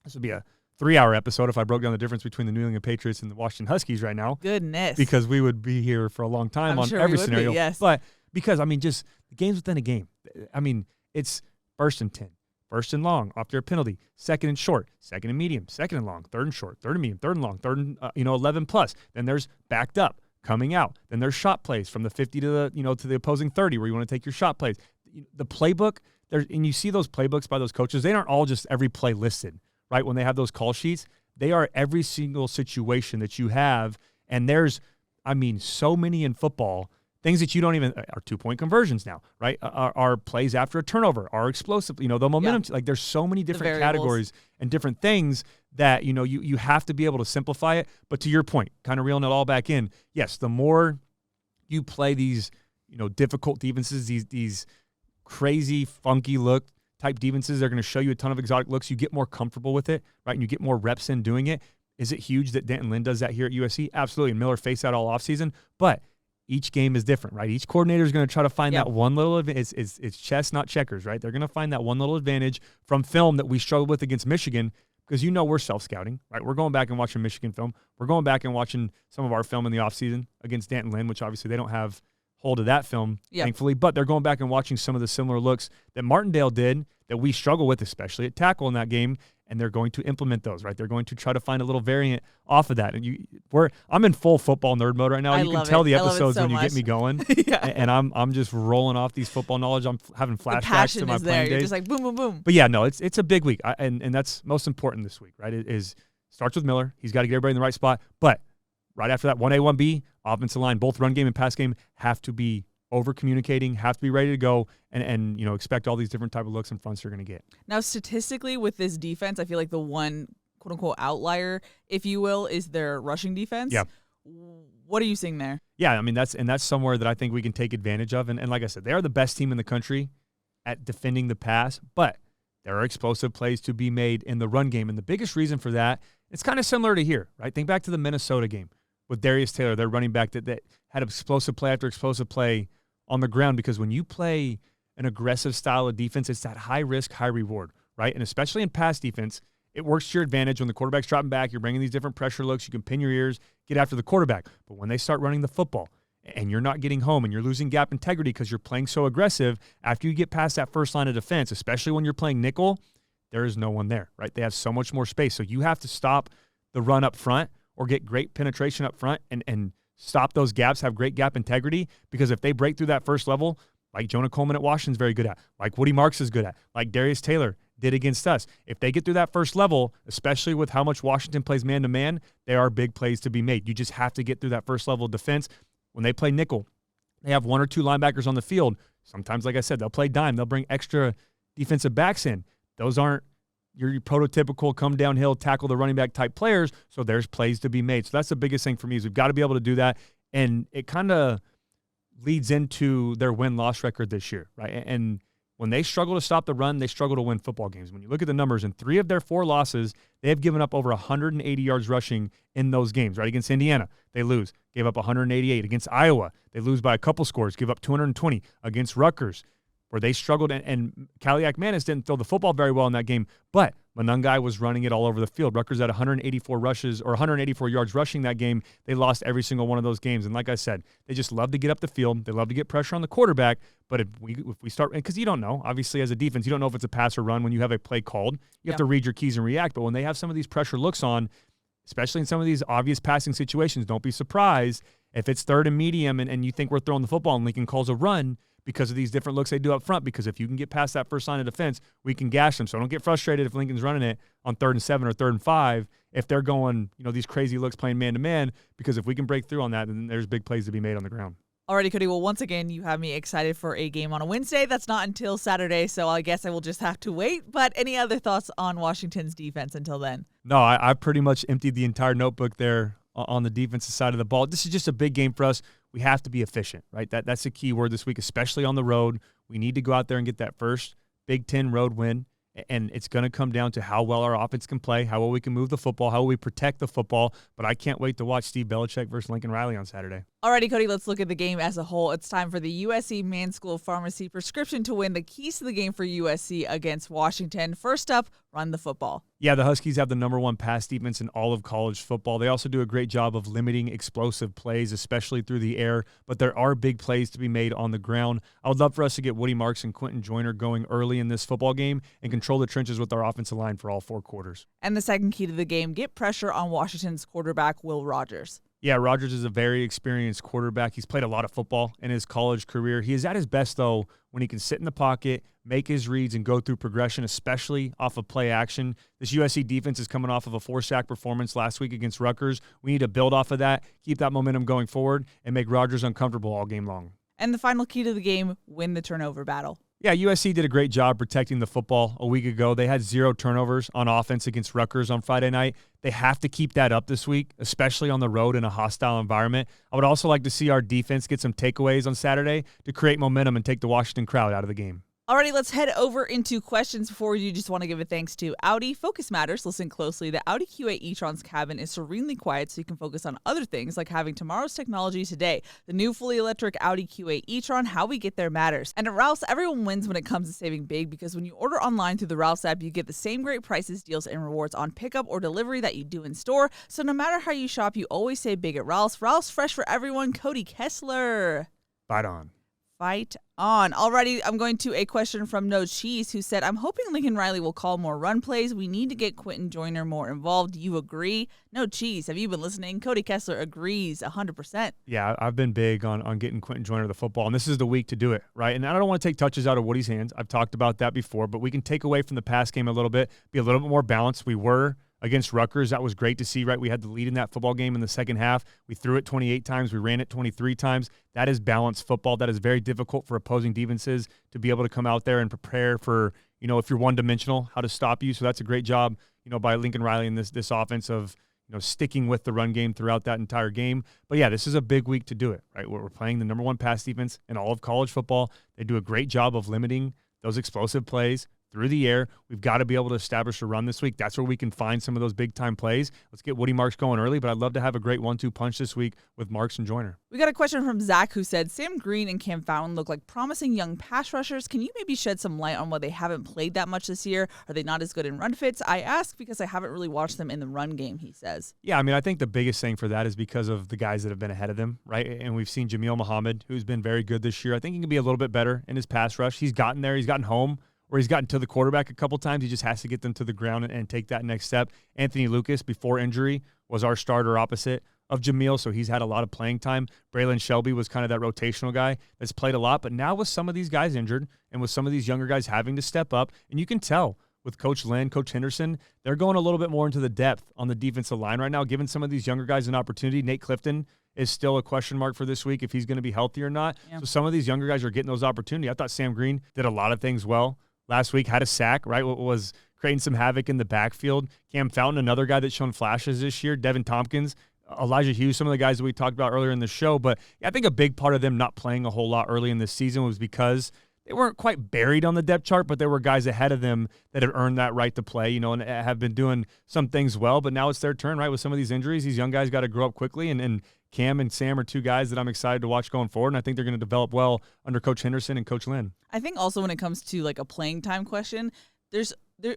this would be a 3-hour episode if I broke down the difference between the New England Patriots and the Washington Huskies right now. Goodness. Because we would be here for a long time on every scenario. Yes. But because, just the game's within a game. It's first and 10. First and long, after a penalty. Second and short, second and medium, second and long, third and short, third and medium, third and long, third and 11 plus. Then there's backed up, coming out. Then there's shot plays from the 50 to the to the opposing 30 where you want to take your shot plays. The playbook, and you see those playbooks by those coaches, they aren't all just every play listed, right? When they have those call sheets, they are every single situation that you have. And there's, so many in football. Things that you don't even are 2-point conversions now, right? Are plays after a turnover, are explosive, the momentum. Like there's so many different categories and different things that, you have to be able to simplify it. But to your point, kind of reeling it all back in, yes, the more you play these, difficult defenses, these crazy, funky look type defenses, they're going to show you a ton of exotic looks. You get more comfortable with it, right? And you get more reps in doing it. Is it huge that Danton Lynn does that here at USC? Absolutely. And Miller faced that all offseason. But each game is different, right? Each coordinator is going to try to find that one little advantage. It's chess, not checkers, right? They're going to find that one little advantage from film that we struggled with against Michigan because we're self-scouting, right? We're going back and watching Michigan film. We're going back and watching some of our film in the offseason against Danton Lynn, which obviously they don't have hold of that film, thankfully. But they're going back and watching some of the similar looks that Martindale did that we struggle with, especially at tackle in that game. And they're going to implement those, right? They're going to try to find a little variant off of that. And I'm in full football nerd mode right now. You can tell the episodes when you get me going. And I'm just rolling off these football knowledge. I'm having flashbacks to my playing days. You're just like boom, boom, boom. But yeah, no, it's a big week, and that's most important this week, right? It is starts with Miller. He's got to get everybody in the right spot. But right after that, 1A, 1B, offensive line, both run game and pass game have to be over-communicating, have to be ready to go, and expect all these different type of looks and fronts you're going to get. Now, statistically, with this defense, I feel like the one quote-unquote outlier, if you will, is their rushing defense. Yeah. What are you seeing there? Yeah, that's somewhere that I think we can take advantage of. And like I said, they are the best team in the country at defending the pass, but there are explosive plays to be made in the run game. And the biggest reason for that, it's kind of similar to here, right? Think back to the Minnesota game with Darius Taylor, their running back that had explosive play after explosive play on the ground, because when you play an aggressive style of defense, it's that high risk, high reward, right? And especially in pass defense, it works to your advantage when the quarterback's dropping back. You're bringing these different pressure looks. You can pin your ears, get after the quarterback. But when they start running the football and you're not getting home and you're losing gap integrity because you're playing so aggressive, after you get past that first line of defense, especially when you're playing nickel, there is no one there, right? They have so much more space. So you have to stop the run up front or get great penetration up front and stop those gaps, have great gap integrity, because if they break through that first level, like Jonah Coleman at Washington's very good at, like Woody Marks is good at, like Darius Taylor did against us. If they get through that first level, especially with how much Washington plays man-to-man, there are big plays to be made. You just have to get through that first level of defense. When they play nickel, they have 1 or 2 linebackers on the field. Sometimes, like I said, they'll play dime. They'll bring extra defensive backs in. Those aren't your prototypical come downhill, tackle the running back type players, so there's plays to be made. So that's the biggest thing for me is we've got to be able to do that, and it kind of leads into their win-loss record this year, right? And when they struggle to stop the run, they struggle to win football games. When you look at the numbers, in 3 of their 4 losses, they have given up over 180 yards rushing in those games, right? Against Indiana, they lose, gave up 188. Against Iowa, they lose by a couple scores, give up 220. Against Rutgers, where they struggled, and Kaliak Manis didn't throw the football very well in that game, but Monungai was running it all over the field. Rutgers had 184 rushes or 184 yards rushing that game. They lost every single one of those games. And like I said, they just love to get up the field. They love to get pressure on the quarterback. But if we start, because you don't know, obviously as a defense, you don't know if it's a pass or run when you have a play called. You have to read your keys and react. But when they have some of these pressure looks on, especially in some of these obvious passing situations, don't be surprised if it's 3rd and medium and you think we're throwing the football and Lincoln calls a run, because of these different looks they do up front, because if you can get past that first line of defense, we can gash them. So don't get frustrated if Lincoln's running it on 3rd and 7 or 3rd and 5 if they're going, these crazy looks playing man-to-man, because if we can break through on that, then there's big plays to be made on the ground. Alrighty, Cody. Well, once again, you have me excited for a game on a Wednesday. That's not until Saturday, so I guess I will just have to wait. But any other thoughts on Washington's defense until then? No, I pretty much emptied the entire notebook there on the defensive side of the ball. This is just a big game for us. We have to be efficient, right? That's a key word this week, especially on the road. We need to go out there and get that first Big Ten road win. And it's going to come down to how well our offense can play, how well we can move the football, how well we protect the football. But I can't wait to watch Steve Belichick versus Lincoln Riley on Saturday. Alrighty, Cody, let's look at the game as a whole. It's time for the USC Man School of Pharmacy prescription to win, the keys to the game for USC against Washington. First up, run the football. Yeah, the Huskies have the #1 pass defense in all of college football. They also do a great job of limiting explosive plays, especially through the air, but there are big plays to be made on the ground. I would love for us to get Woody Marks and Quentin Joyner going early in this football game and control the trenches with our offensive line for all 4 quarters. And the second key to the game, get pressure on Washington's quarterback, Will Rogers. Yeah, Rogers is a very experienced quarterback. He's played a lot of football in his college career. He is at his best, though, when he can sit in the pocket, make his reads, and go through progression, especially off of play action. This USC defense is coming off of a 4-sack performance last week against Rutgers. We need to build off of that, keep that momentum going forward, and make Rogers uncomfortable all game long. And the final key to the game, win the turnover battle. Yeah, USC did a great job protecting the football a week ago. They had 0 turnovers on offense against Rutgers on Friday night. They have to keep that up this week, especially on the road in a hostile environment. I would also like to see our defense get some takeaways on Saturday to create momentum and take the Washington crowd out of the game. Alrighty, let's head over into questions. Before we do, just want to give a thanks to Audi. Focus matters. Listen closely. The Audi Q8 e-tron's cabin is serenely quiet, so you can focus on other things like having tomorrow's technology today. The new fully electric Audi Q8 e-tron, how we get there matters. And at Ralph's, everyone wins when it comes to saving big, because when you order online through the Ralph's app, you get the same great prices, deals, and rewards on pickup or delivery that you do in store. So no matter how you shop, you always save big at Ralph's. Ralph's, fresh for everyone. Cody Kessler. Fight on. Fight on. Alrighty, I'm going to a question from No Cheese, who said, I'm hoping Lincoln Riley will call more run plays. We need to get Quentin Joyner more involved. Do you agree? No Cheese, have you been listening? Cody Kessler agrees 100%. Yeah, I've been big on getting Quentin Joyner the football, and this is the week to do it, right? And I don't want to take touches out of Woody's hands. I've talked about that before, but we can take away from the pass game a little bit, be a little bit more balanced. We were against Rutgers. That was great to see, right? We had the lead in that football game in the second half. We threw it 28 times. We ran it 23 times. That is balanced football. That is very difficult for opposing defenses to be able to come out there and prepare for, if you're one-dimensional, how to stop you. So that's a great job, by Lincoln Riley in this offense of, sticking with the run game throughout that entire game. But, yeah, this is a big week to do it, right? We're playing the #1 pass defense in all of college football. They do a great job of limiting those explosive plays through the air. We've got to be able to establish a run this week. That's where we can find some of those big-time plays. Let's get Woody Marks going early, but I'd love to have a great 1-2 punch this week with Marks and Joyner. We got a question from Zach, who said, Sam Green and Cam Fountain look like promising young pass rushers. Can you maybe shed some light on why they haven't played that much this year? Are they not as good in run fits? I ask because I haven't really watched them in the run game, he says. Yeah, I think the biggest thing for that is because of the guys that have been ahead of them, right? And we've seen Jameel Muhammad, who's been very good this year. I think he can be a little bit better in his pass rush. He's gotten there. He's gotten home, or he's gotten to the quarterback a couple times. He just has to get them to the ground and take that next step. Anthony Lucas, before injury, was our starter opposite of Jameel, so he's had a lot of playing time. Braylon Shelby was kind of that rotational guy that's played a lot, but now with some of these guys injured and with some of these younger guys having to step up, and you can tell with Coach Lynn, Coach Henderson, they're going a little bit more into the depth on the defensive line right now, giving some of these younger guys an opportunity. Nate Clifton is still a question mark for this week if he's going to be healthy or not. Yeah. So some of these younger guys are getting those opportunities. I thought Sam Green did a lot of things well last week, had a sack, right? Was creating some havoc in the backfield. Cam Fountain, another guy that's shown flashes this year. Devin Tompkins, Elijah Hughes, some of the guys that we talked about earlier in the show. But I think a big part of them not playing a whole lot early in this season was because they weren't quite buried on the depth chart, but there were guys ahead of them that had earned that right to play, and have been doing some things well. But now it's their turn, right? With some of these injuries, these young guys got to grow up quickly, and Cam and Sam are 2 guys that I'm excited to watch going forward, and I think they're going to develop well under Coach Henderson and Coach Lynn. I think also when it comes to like a playing time question,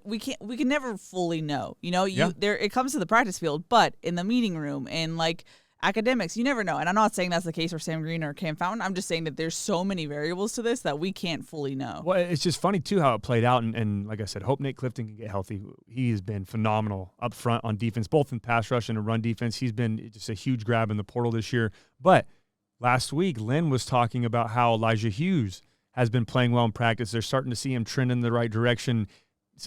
we can never fully know. It comes to the practice field, but in the meeting room and like academics, you never know. And I'm not saying that's the case for Sam Green or Cam Fountain. I'm just saying that there's so many variables to this that we can't fully know. Well, it's just funny, too, how it played out. And like I said, hope Nate Clifton can get healthy. He has been phenomenal up front on defense, both in pass rush and in run defense. He's been just a huge grab in the portal this year. But last week, Lynn was talking about how Elijah Hughes has been playing well in practice. They're starting to see him trend in the right direction.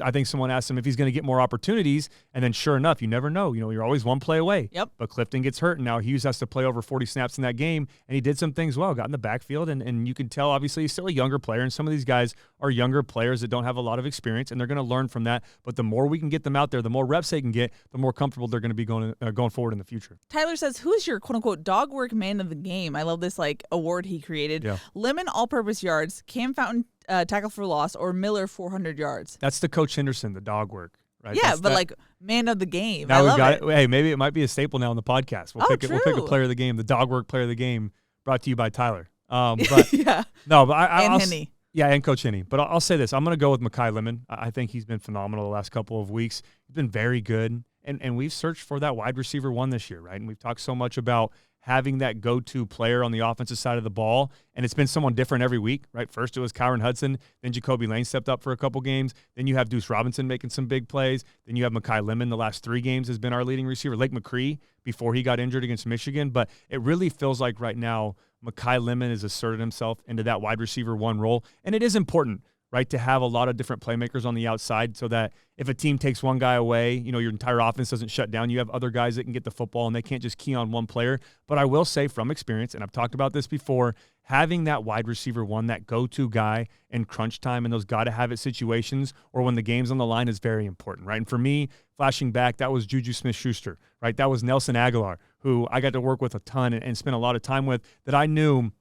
I think someone asked him if he's going to get more opportunities, and then sure enough, you never know. You're always one play away. Yep. But Clifton gets hurt, and now Hughes has to play over 40 snaps in that game, and he did some things well, got in the backfield, and you can tell, obviously, he's still a younger player, and some of these guys are younger players that don't have a lot of experience, and they're going to learn from that. But the more we can get them out there, the more reps they can get, the more comfortable they're going to be going forward in the future. Tyler says, who's your quote-unquote dog work man of the game? I love this award he created. Yeah. Lemon all-purpose yards, Cam Fountain tackle for loss, or Miller 400 yards. That's the Coach Henderson, the dog work, right? Yeah, but man of the game. Now I love it. Hey, maybe it might be a staple now on the podcast. We'll pick a player of the game, the dog work player of the game, brought to you by Tyler. But yeah. No, but and Henney. Yeah, and Coach Henney. But I'll say this. I'm going to go with Mekhi Lemon. I think he's been phenomenal the last couple of weeks. He's been very good. And we've searched for that wide receiver one this year, right? And we've talked so much about having that go-to player on the offensive side of the ball, and it's been someone different every week, right? First it was Kyron Hudson, then Jacoby Lane stepped up for a couple games, then you have Deuce Robinson making some big plays, then you have Mekhi Lemon the last 3 games has been our leading receiver, Lake McCree before he got injured against Michigan, but it really feels like right now Mekhi Lemon has asserted himself into that wide receiver one role, and it is important, right, to have a lot of different playmakers on the outside so that if a team takes one guy away, your entire offense doesn't shut down. You have other guys that can get the football, and they can't just key on one player. But I will say from experience, and I've talked about this before, having that wide receiver one, that go-to guy in crunch time and those got-to-have-it situations or when the game's on the line is very important, right? And for me, flashing back, that was Juju Smith-Schuster, right? That was Nelson Aguilar, who I got to work with a ton and spend a lot of time with, that I knew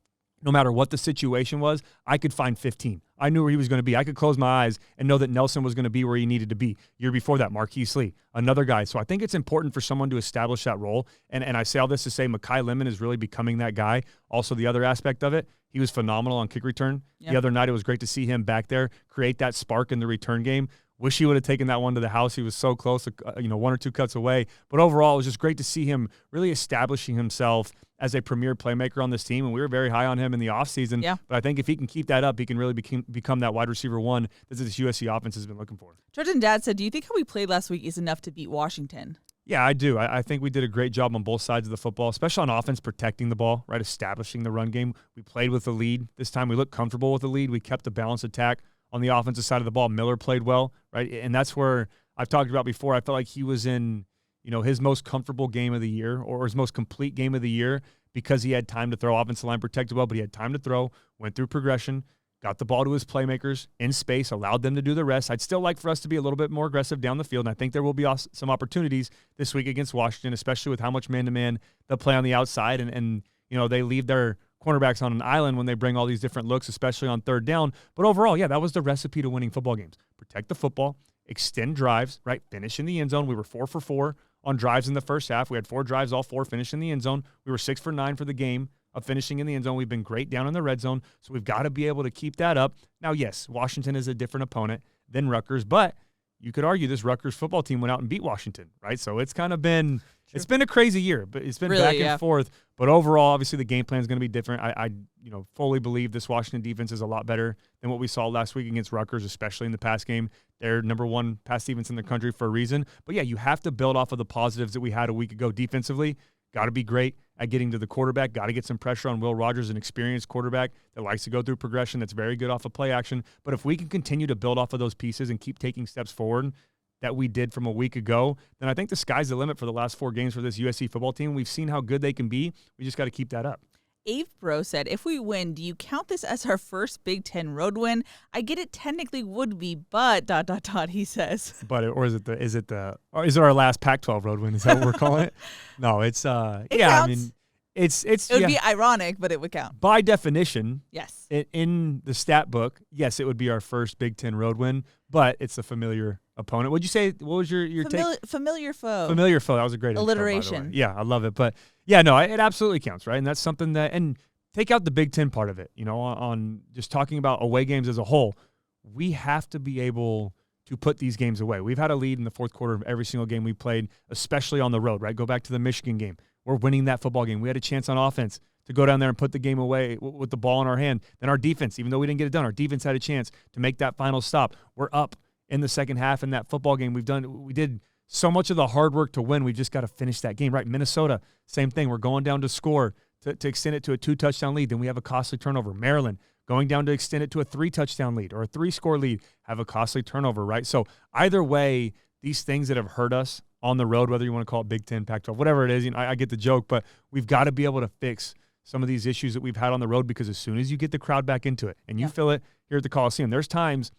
no matter what the situation was, I could find 15. I knew where he was going to be. I could close my eyes and know that Nelson was going to be where he needed to be. Year before that, Marquise Lee, another guy. So I think it's important for someone to establish that role. And I say all this to say Mekhi Lemon is really becoming that guy. Also, the other aspect of it, he was phenomenal on kick return. Yep. The other night, it was great to see him back there create that spark in the return game. Wish he would have taken that one to the house. He was so close, 1 or 2 cuts away. But overall, it was just great to see him really establishing himself as a premier playmaker on this team, and we were very high on him in the offseason. Yeah. But I think if he can keep that up, he can really become that wide receiver one that this USC offense has been looking for. Trojan Dad said, do you think how we played last week is enough to beat Washington? Yeah, I do. I think we did a great job on both sides of the football, especially on offense, protecting the ball, right, establishing the run game. We played with the lead. This time we looked comfortable with the lead. We kept a balanced attack on the offensive side of the ball. Miller played well, right? And that's where I've talked about before. I felt like he was in, his most comfortable game of the year or his most complete game of the year because he had time to throw. Offensive line protected well, but he had time to throw, went through progression, got the ball to his playmakers in space, allowed them to do the rest. I'd still like for us to be a little bit more aggressive down the field, and I think there will be some opportunities this week against Washington, especially with how much man-to-man they'll play on the outside, and they leave their cornerbacks on an island when they bring all these different looks, especially on third down. But overall, yeah, that was the recipe to winning football games. Protect the football, extend drives, right? Finish in the end zone. We were 4 for 4 on drives in the first half. We had 4 drives, all 4 finished in the end zone. We were 6 for 9 for the game of finishing in the end zone. We've been great down in the red zone, so we've got to be able to keep that up. Now, yes, Washington is a different opponent than Rutgers, but you could argue this Rutgers football team went out and beat Washington, right? So it's kind of been – it's been a crazy year, but it's been really, back and forth. But overall, obviously, the game plan is going to be different. I fully believe this Washington defense is a lot better than what we saw last week against Rutgers, especially in the pass game. They're number 1 pass defense in the country for a reason. But, yeah, you have to build off of the positives that we had a week ago defensively. Got to be great at getting to the quarterback. Got to get some pressure on Will Rogers, an experienced quarterback that likes to go through progression, that's very good off of play action. But if we can continue to build off of those pieces and keep taking steps forward that we did from a week ago, then I think the sky's the limit for the last 4 games for this USC football team. We've seen how good they can be. We just got to keep that up. Ave Bro said, if we win, do you count this as our first Big Ten road win? I get it technically would be, but ... he says. But is it our last Pac-12 road win? Is that what we're calling it? No, it's counts. I mean it would be ironic, but it would count. By definition, yes. In the stat book, yes, it would be our first Big Ten road win, but it's a familiar opponent. Would you say, what was your take? Familiar foe. Familiar foe. That was a great alliteration. Intro, by the way. Yeah, I love it. But yeah, no, it absolutely counts, right? And that's something that, and take out the Big Ten part of it, on just talking about away games as a whole, we have to be able to put these games away. We've had a lead in the fourth quarter of every single game we played, especially on the road, right? Go back to the Michigan game. We're winning that football game. We had a chance on offense to go down there and put the game away with the ball in our hand. Then our defense, even though we didn't get it done, our defense had a chance to make that final stop. We're up in the second half in that football game. We did so much of the hard work to win. We've just got to finish that game, right? Minnesota, same thing. We're going down to score to extend it to a 2-touchdown lead. Then we have a costly turnover. Maryland, going down to extend it to a 3-touchdown lead or a 3-score lead, have a costly turnover, right? So either way, these things that have hurt us on the road, whether you want to call it Big Ten, Pac-12, whatever it is, I get the joke, but we've got to be able to fix some of these issues that we've had on the road, because as soon as you get the crowd back into it and you feel it here at the Coliseum, there's times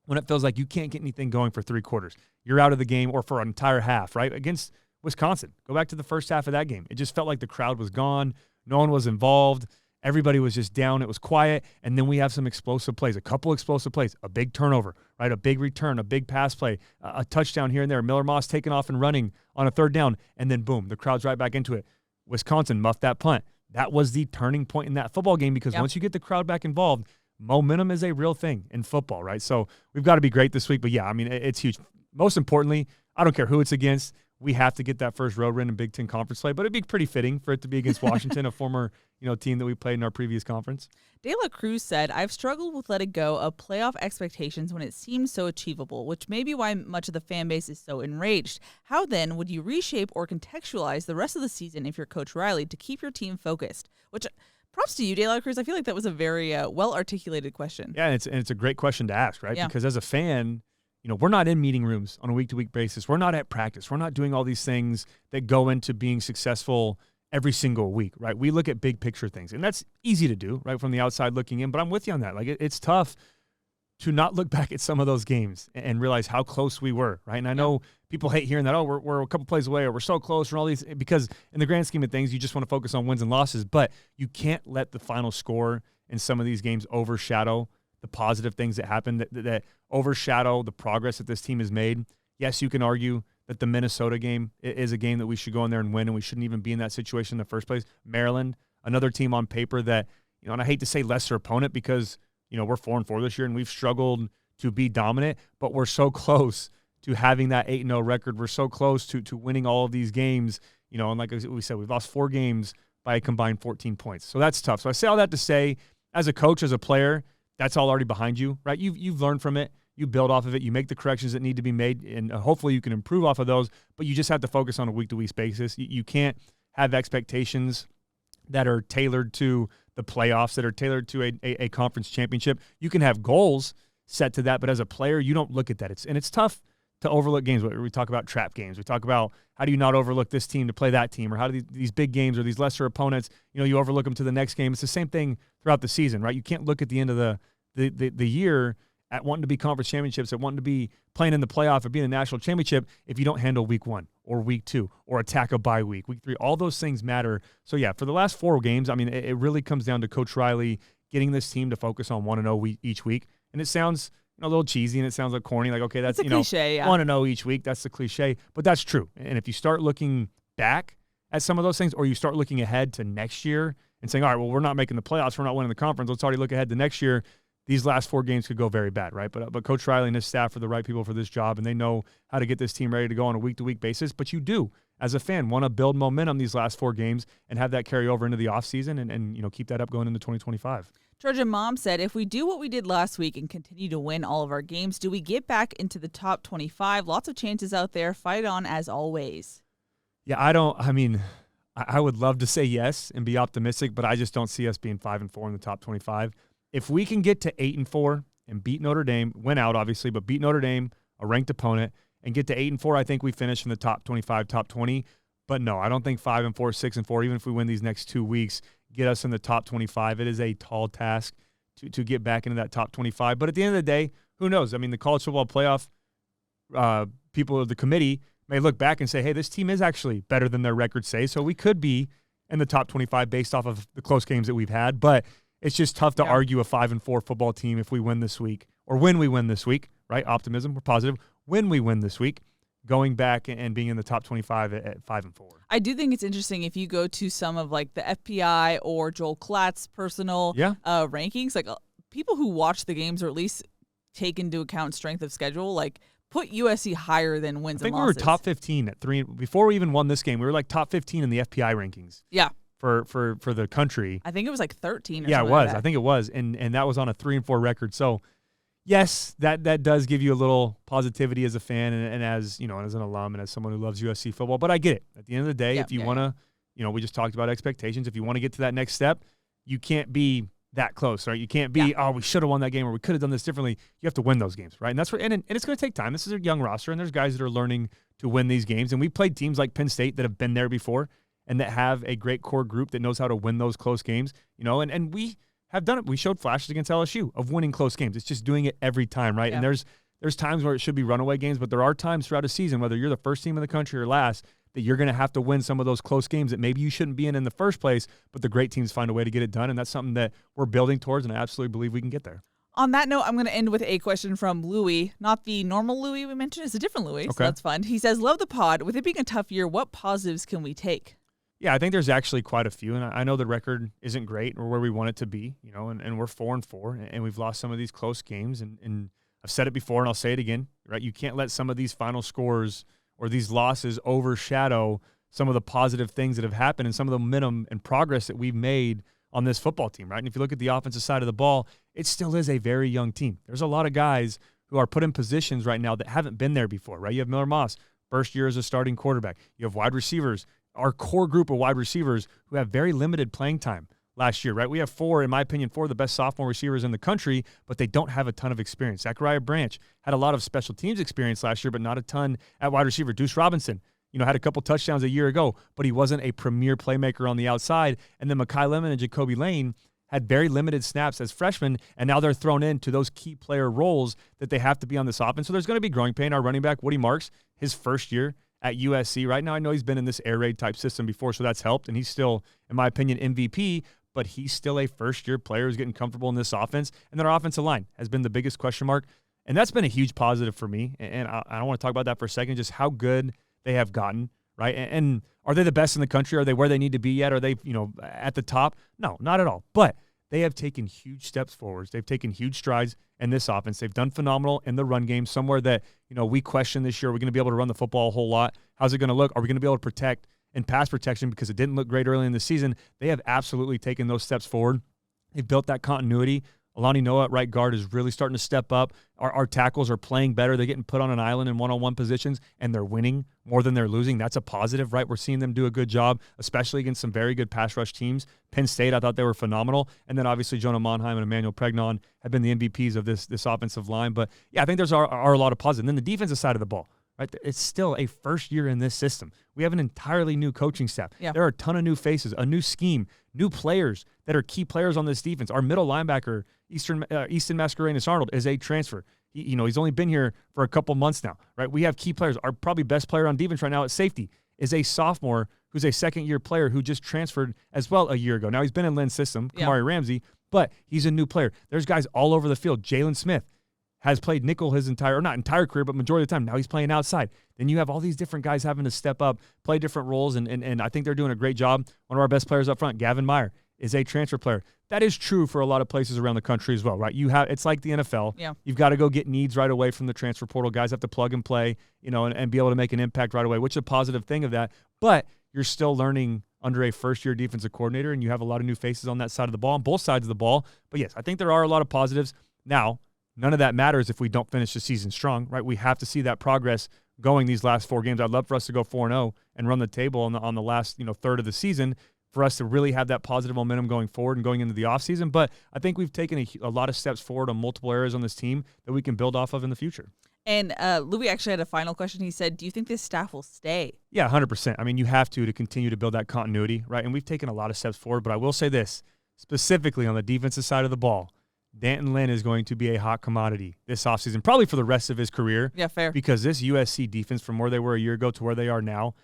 when it feels like you can't get anything going for 3 quarters. You're out of the game, or for an entire half, right? Against Wisconsin, go back to the first half of that game. It just felt like the crowd was gone. No one was involved. Everybody was just down. It was quiet. And then we have some explosive plays, a couple explosive plays, a big turnover, right? A big return, a big pass play, a touchdown here and there. Miller Moss taking off and running on a 3rd down. And then boom, the crowd's right back into it. Wisconsin muffed that punt. That was the turning point in that football game, because once you get the crowd back involved, momentum is a real thing in football, right? So we've got to be great this week. But yeah, I mean, it's huge. Most importantly, I don't care who it's against. We have to get that first road win in Big Ten Conference play, but it'd be pretty fitting for it to be against Washington, a former team that we played in our previous conference. De La Cruz said, I've struggled with letting go of playoff expectations when it seems so achievable, which may be why much of the fan base is so enraged. How then would you reshape or contextualize the rest of the season if you're Coach Riley to keep your team focused? Which, props to you, De La Cruz. I feel like that was a very well-articulated question. Yeah, and it's a great question to ask, right? Yeah. Because as a fan, we're not in meeting rooms on a week-to-week basis. We're not at practice. We're not doing all these things that go into being successful every single week, right? We look at big picture things, and that's easy to do, right, from the outside looking in. But I'm with you on that. Like, it's tough to not look back at some of those games and realize how close we were, right? And I know people hate hearing that, we're a couple plays away, or we're so close, or all these, because in the grand scheme of things, you just want to focus on wins and losses. But you can't let the final score in some of these games overshadow the positive things that happen, that overshadow the progress that this team has made. Yes, you can argue that the Minnesota game is a game that we should go in there and win, and we shouldn't even be in that situation in the first place. Maryland, another team on paper that, and I hate to say lesser opponent, because, we're 4-4 this year and we've struggled to be dominant, but we're so close to having that 8-0 record. We're so close to winning all of these games, and like we said, we've lost 4 games by a combined 14 points. So that's tough. So I say all that to say, as a coach, as a player, that's all already behind you, right? You've learned from it. You build off of it. You make the corrections that need to be made, and hopefully you can improve off of those, but you just have to focus on a week-to-week basis. You can't have expectations that are tailored to the playoffs, that are tailored to a conference championship. You can have goals set to that, but as a player, you don't look at that. It's tough to overlook games. We talk about trap games. We talk about how do you not overlook this team to play that team, or how do these big games or these lesser opponents, you overlook them to the next game. It's the same thing throughout the season, right? You can't look at the end of the year at wanting to be conference championships, at wanting to be playing in the playoff or being a national championship if you don't handle week 1 or week 2 or attack a bye week 3. All those things matter. So, yeah, for the last 4 games, I mean, it really comes down to Coach Riley getting this team to focus on 1-0 each week. And it sounds a little cheesy and it sounds like corny, like, okay, that's a cliche, 1-0 each week. That's the cliche, but that's true. And if you start looking back at some of those things, or you start looking ahead to next year and saying, all right, well, we're not making the playoffs, we're not winning the conference, let's already look ahead to next year, these last 4 games could go very bad, right? But Coach Riley and his staff are the right people for this job, and they know how to get this team ready to go on a week-to-week basis. But you do, as a fan, want to build momentum these last 4 games and have that carry over into the offseason and keep that up going into 2025. Trojan Mom said, if we do what we did last week and continue to win all of our games, do we get back into the top 25? Lots of chances out there. Fight on as always. Yeah, I would love to say yes and be optimistic, but I just don't see us being 5-4 in the top 25. If we can get to 8-4 and beat Notre Dame, win out obviously, but beat Notre Dame, a ranked opponent, and get to 8-4, I think we finish in the top 25, top 20. But no, I don't think 5-4, 6-4, even if we win these next 2 weeks, get us in the top 25. It is a tall task to get back into that top 25. But at the end of the day, who knows? I mean, the college football playoff people of the committee may look back and say, hey, this team is actually better than their records say, so we could be in the top 25 based off of the close games that we've had. But it's just tough to argue a 5-4 football team if we win this week, or when we win this week, right? Optimism, we're positive. When we win this week, going back and being in the top 25 at 5-4. I do think it's interesting if you go to some of like the FPI or Joel Klatt's personal rankings, like people who watch the games or at least take into account strength of schedule, like put USC higher than wins and losses. I think we were top 15 at 3 before we even won this game. We were like top 15 in the FPI rankings. Yeah. For the country. I think it was like 13 or yeah, something it was. like that. I think it was. And that was on a 3-4 record. So, yes, that does give you a little positivity as a fan and as, as an alum and as someone who loves USC football. But I get it. At the end of the day, if you want to, we just talked about expectations. If you want to get to that next step, you can't be that close, right? You can't be, we should have won that game or we could have done this differently. You have to win those games, right? And that's what, and it's going to take time. This is a young roster, and there's guys that are learning to win these games. And we played teams like Penn State that have been there before and that have a great core group that knows how to win those close games, and we have done it. We showed flashes against LSU of winning close games. It's just doing it every time, right? Yeah. And there's times where it should be runaway games, but there are times throughout a season, whether you're the first team in the country or last, that you're going to have to win some of those close games that maybe you shouldn't be in the first place, but the great teams find a way to get it done, and that's something that we're building towards, and I absolutely believe we can get there. On that note, I'm going to end with a question from Louie. Not the normal Louie we mentioned. It's a different Louie, so that's fun. He says, love the pod. With it being a tough year, what positives can we take? Yeah, I think there's actually quite a few, and I know the record isn't great or where we want it to be, and we're 4-4, and we've lost some of these close games, and I've said it before, and I'll say it again, right? You can't let some of these final scores or these losses overshadow some of the positive things that have happened and some of the momentum and progress that we've made on this football team, right? And if you look at the offensive side of the ball, it still is a very young team. There's a lot of guys who are put in positions right now that haven't been there before, right? You have Miller Moss, first year as a starting quarterback. You have wide receivers, our core group of wide receivers who have very limited playing time last year, right? We have in my opinion, four of the best sophomore receivers in the country, but they don't have a ton of experience. Zachariah Branch had a lot of special teams experience last year, but not a ton at wide receiver. Deuce Robinson, had a couple touchdowns a year ago, but he wasn't a premier playmaker on the outside. And then Mekhi Lemon and Jacoby Lane had very limited snaps as freshmen, and now they're thrown into those key player roles that they have to be on this offense. So there's going to be growing pain. Our running back, Woody Marks, his first year at USC. Right now, I know he's been in this air raid type system before, so that's helped, and he's still, in my opinion, MVP, but he's still a first-year player who's getting comfortable in this offense. And then our offensive line has been the biggest question mark, and that's been a huge positive for me. And I don't want to talk about that for a second, just how good they have gotten, right? And are they the best in the country? Are they where they need to be yet? Are they, at the top? No, not at all. But they have taken huge steps forwards. They've taken huge strides in this offense. They've done phenomenal in the run game, somewhere that, we question this year. Are we going to be able to run the football a whole lot? How's it going to look? Are we going to be able to protect and pass protection because it didn't look great early in the season? They have absolutely taken those steps forward. They've built that continuity. Alani Noah at right guard is really starting to step up. Our tackles are playing better. They're getting put on an island in one-on-one positions, and they're winning more than they're losing. That's a positive, right? We're seeing them do a good job, especially against some very good pass rush teams. Penn State, I thought they were phenomenal. And then obviously Jonah Monheim and Emmanuel Pregnon have been the MVPs of this offensive line. But, yeah, I think there's are a lot of positives. And then the defensive side of the ball, right? It's still a first year in this system. We have an entirely new coaching staff. Yeah. There are a ton of new faces, a new scheme, new players that are key players on this defense. Our middle linebacker, Easton Mascarenas-Arnold, is a transfer. He's only been here for a couple months now, right? We have key players. Our probably best player on defense right now at safety is a sophomore who's a second-year player who just transferred as well a year ago. Now, he's been in Lynn's system, Kamari Ramsey, but he's a new player. There's guys all over the field. Jalen Smith has played nickel his not entire career, but majority of the time. Now he's playing outside. Then you have all these different guys having to step up, play different roles, and I think they're doing a great job. One of our best players up front, Gavin Meyer, is a transfer player. That is true for a lot of places around the country as well, right? It's like the NFL. Yeah. You've got to go get needs right away from the transfer portal. Guys have to plug and play, and be able to make an impact right away, which is a positive thing of that. But you're still learning under a first-year defensive coordinator, and you have a lot of new faces on that side of the ball, on both sides of the ball. But, yes, I think there are a lot of positives. Now, none of that matters if we don't finish the season strong, right? We have to see that progress going these last 4 games. I'd love for us to go 4-0 and run the table on the last third of the season for us to really have that positive momentum going forward and going into the offseason. But I think we've taken a lot of steps forward on multiple areas on this team that we can build off of in the future. And Louis actually had a final question. He said, do you think this staff will stay? Yeah, 100%. I mean, you have to continue to build that continuity, right? And we've taken a lot of steps forward. But I will say this, specifically on the defensive side of the ball, Danton Lynn is going to be a hot commodity this offseason, probably for the rest of his career. Yeah, fair. Because this USC defense, from where they were a year ago to where they are now,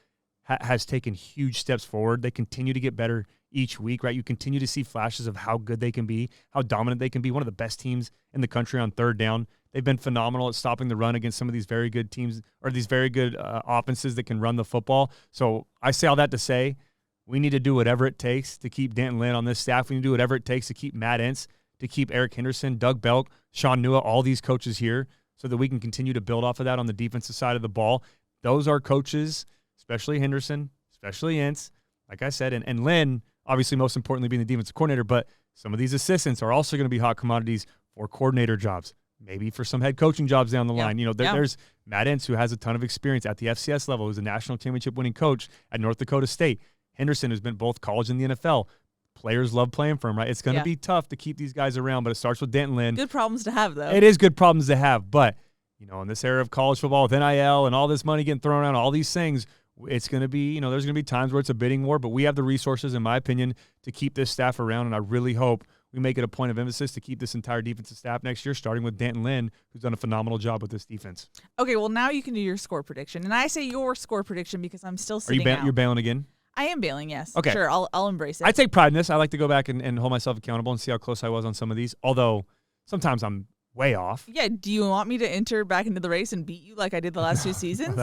has taken huge steps forward. They continue to get better each week, right? You continue to see flashes of how good they can be, how dominant they can be. One of the best teams in the country on third down. They've been phenomenal at stopping the run against some of these very good teams or these very good offenses that can run the football. So I say all that to say we need to do whatever it takes to keep Danton Lynn on this staff. We need to do whatever it takes to keep Matt Entz, to keep Eric Henderson, Doug Belk, Sean Nua, all these coaches here so that we can continue to build off of that on the defensive side of the ball. Those are coaches, especially Henderson, especially Entz, like I said, and Lynn, obviously most importantly being the defensive coordinator, but some of these assistants are also going to be hot commodities for coordinator jobs, maybe for some head coaching jobs down the line. There's Matt Entz, who has a ton of experience at the FCS level, who's a national championship winning coach at North Dakota State. Henderson, who's been both college and the NFL, players love playing for him, right? It's going to Yeah. be tough to keep these guys around, but it starts with Denton Lynn. Good problems to have, though. It is good problems to have, but in this era of college football with NIL and all this money getting thrown around, all these things, it's going to be, there's going to be times where it's a bidding war, but we have the resources, in my opinion, to keep this staff around, and I really hope we make it a point of emphasis to keep this entire defensive staff next year, starting with Denton Lynn, who's done a phenomenal job with this defense. Okay, well, now you can do your score prediction. And I say your score prediction because I'm still sitting out. You're bailing again? I am bailing, yes. Okay. Sure, I'll embrace it. I take pride in this. I like to go back and hold myself accountable and see how close I was on some of these, although sometimes I'm way off. Yeah, do you want me to enter back into the race and beat you like I did the last 2 seasons?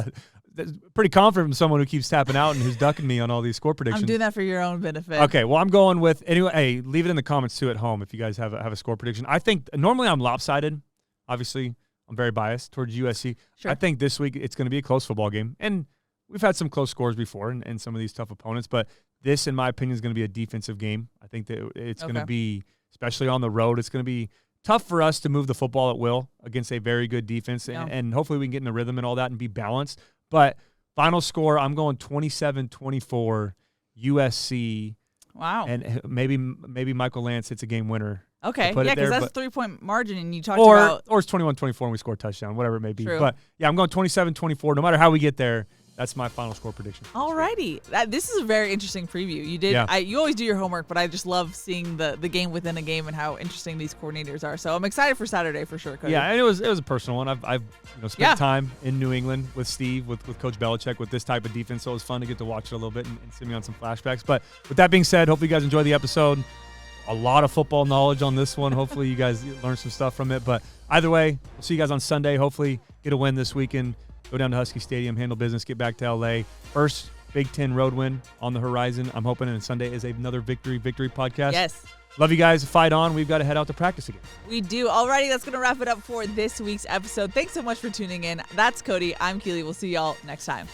That's pretty confident from someone who keeps tapping out and who's ducking me on all these score predictions. I'm doing that for your own benefit. Okay, well, I'm going with anyway. Hey, leave it in the comments too at home if you guys have a score prediction. I think normally I'm lopsided. Obviously, I'm very biased towards USC. Sure. I think this week it's going to be a close football game, and we've had some close scores before and some of these tough opponents. But this, in my opinion, is going to be a defensive game. I think that it's going to be, especially on the road, it's going to be tough for us to move the football at will against a very good defense, and hopefully we can get in the rhythm and all that and be balanced. But final score, I'm going 27-24 USC. Wow. And maybe Michael Lance hits a game winner. Okay, yeah, because that's a 3-point margin, and you talked or about... Or it's 21-24 and we score a touchdown, whatever it may be. True. But, yeah, I'm going 27-24. No matter how we get there, that's my final score prediction. All righty. This is a very interesting preview. You did. Yeah. You always do your homework, but I just love seeing the game within a game and how interesting these coordinators are. So I'm excited for Saturday for sure, Cody. Yeah, and it was a personal one. I've spent time in New England with Steve, with Coach Belichick, with this type of defense, so it was fun to get to watch it a little bit and see me on some flashbacks. But with that being said, hopefully you guys enjoyed the episode. A lot of football knowledge on this one. Hopefully you guys learned some stuff from it. But either way, we'll see you guys on Sunday. Hopefully get a win this weekend. Go down to Husky Stadium, handle business, get back to L.A. First Big Ten road win on the horizon. I'm hoping, and Sunday is another victory podcast. Yes. Love you guys. Fight on. We've got to head out to practice again. We do. Alrighty, that's going to wrap it up for this week's episode. Thanks so much for tuning in. That's Cody. I'm Keely. We'll see y'all next time.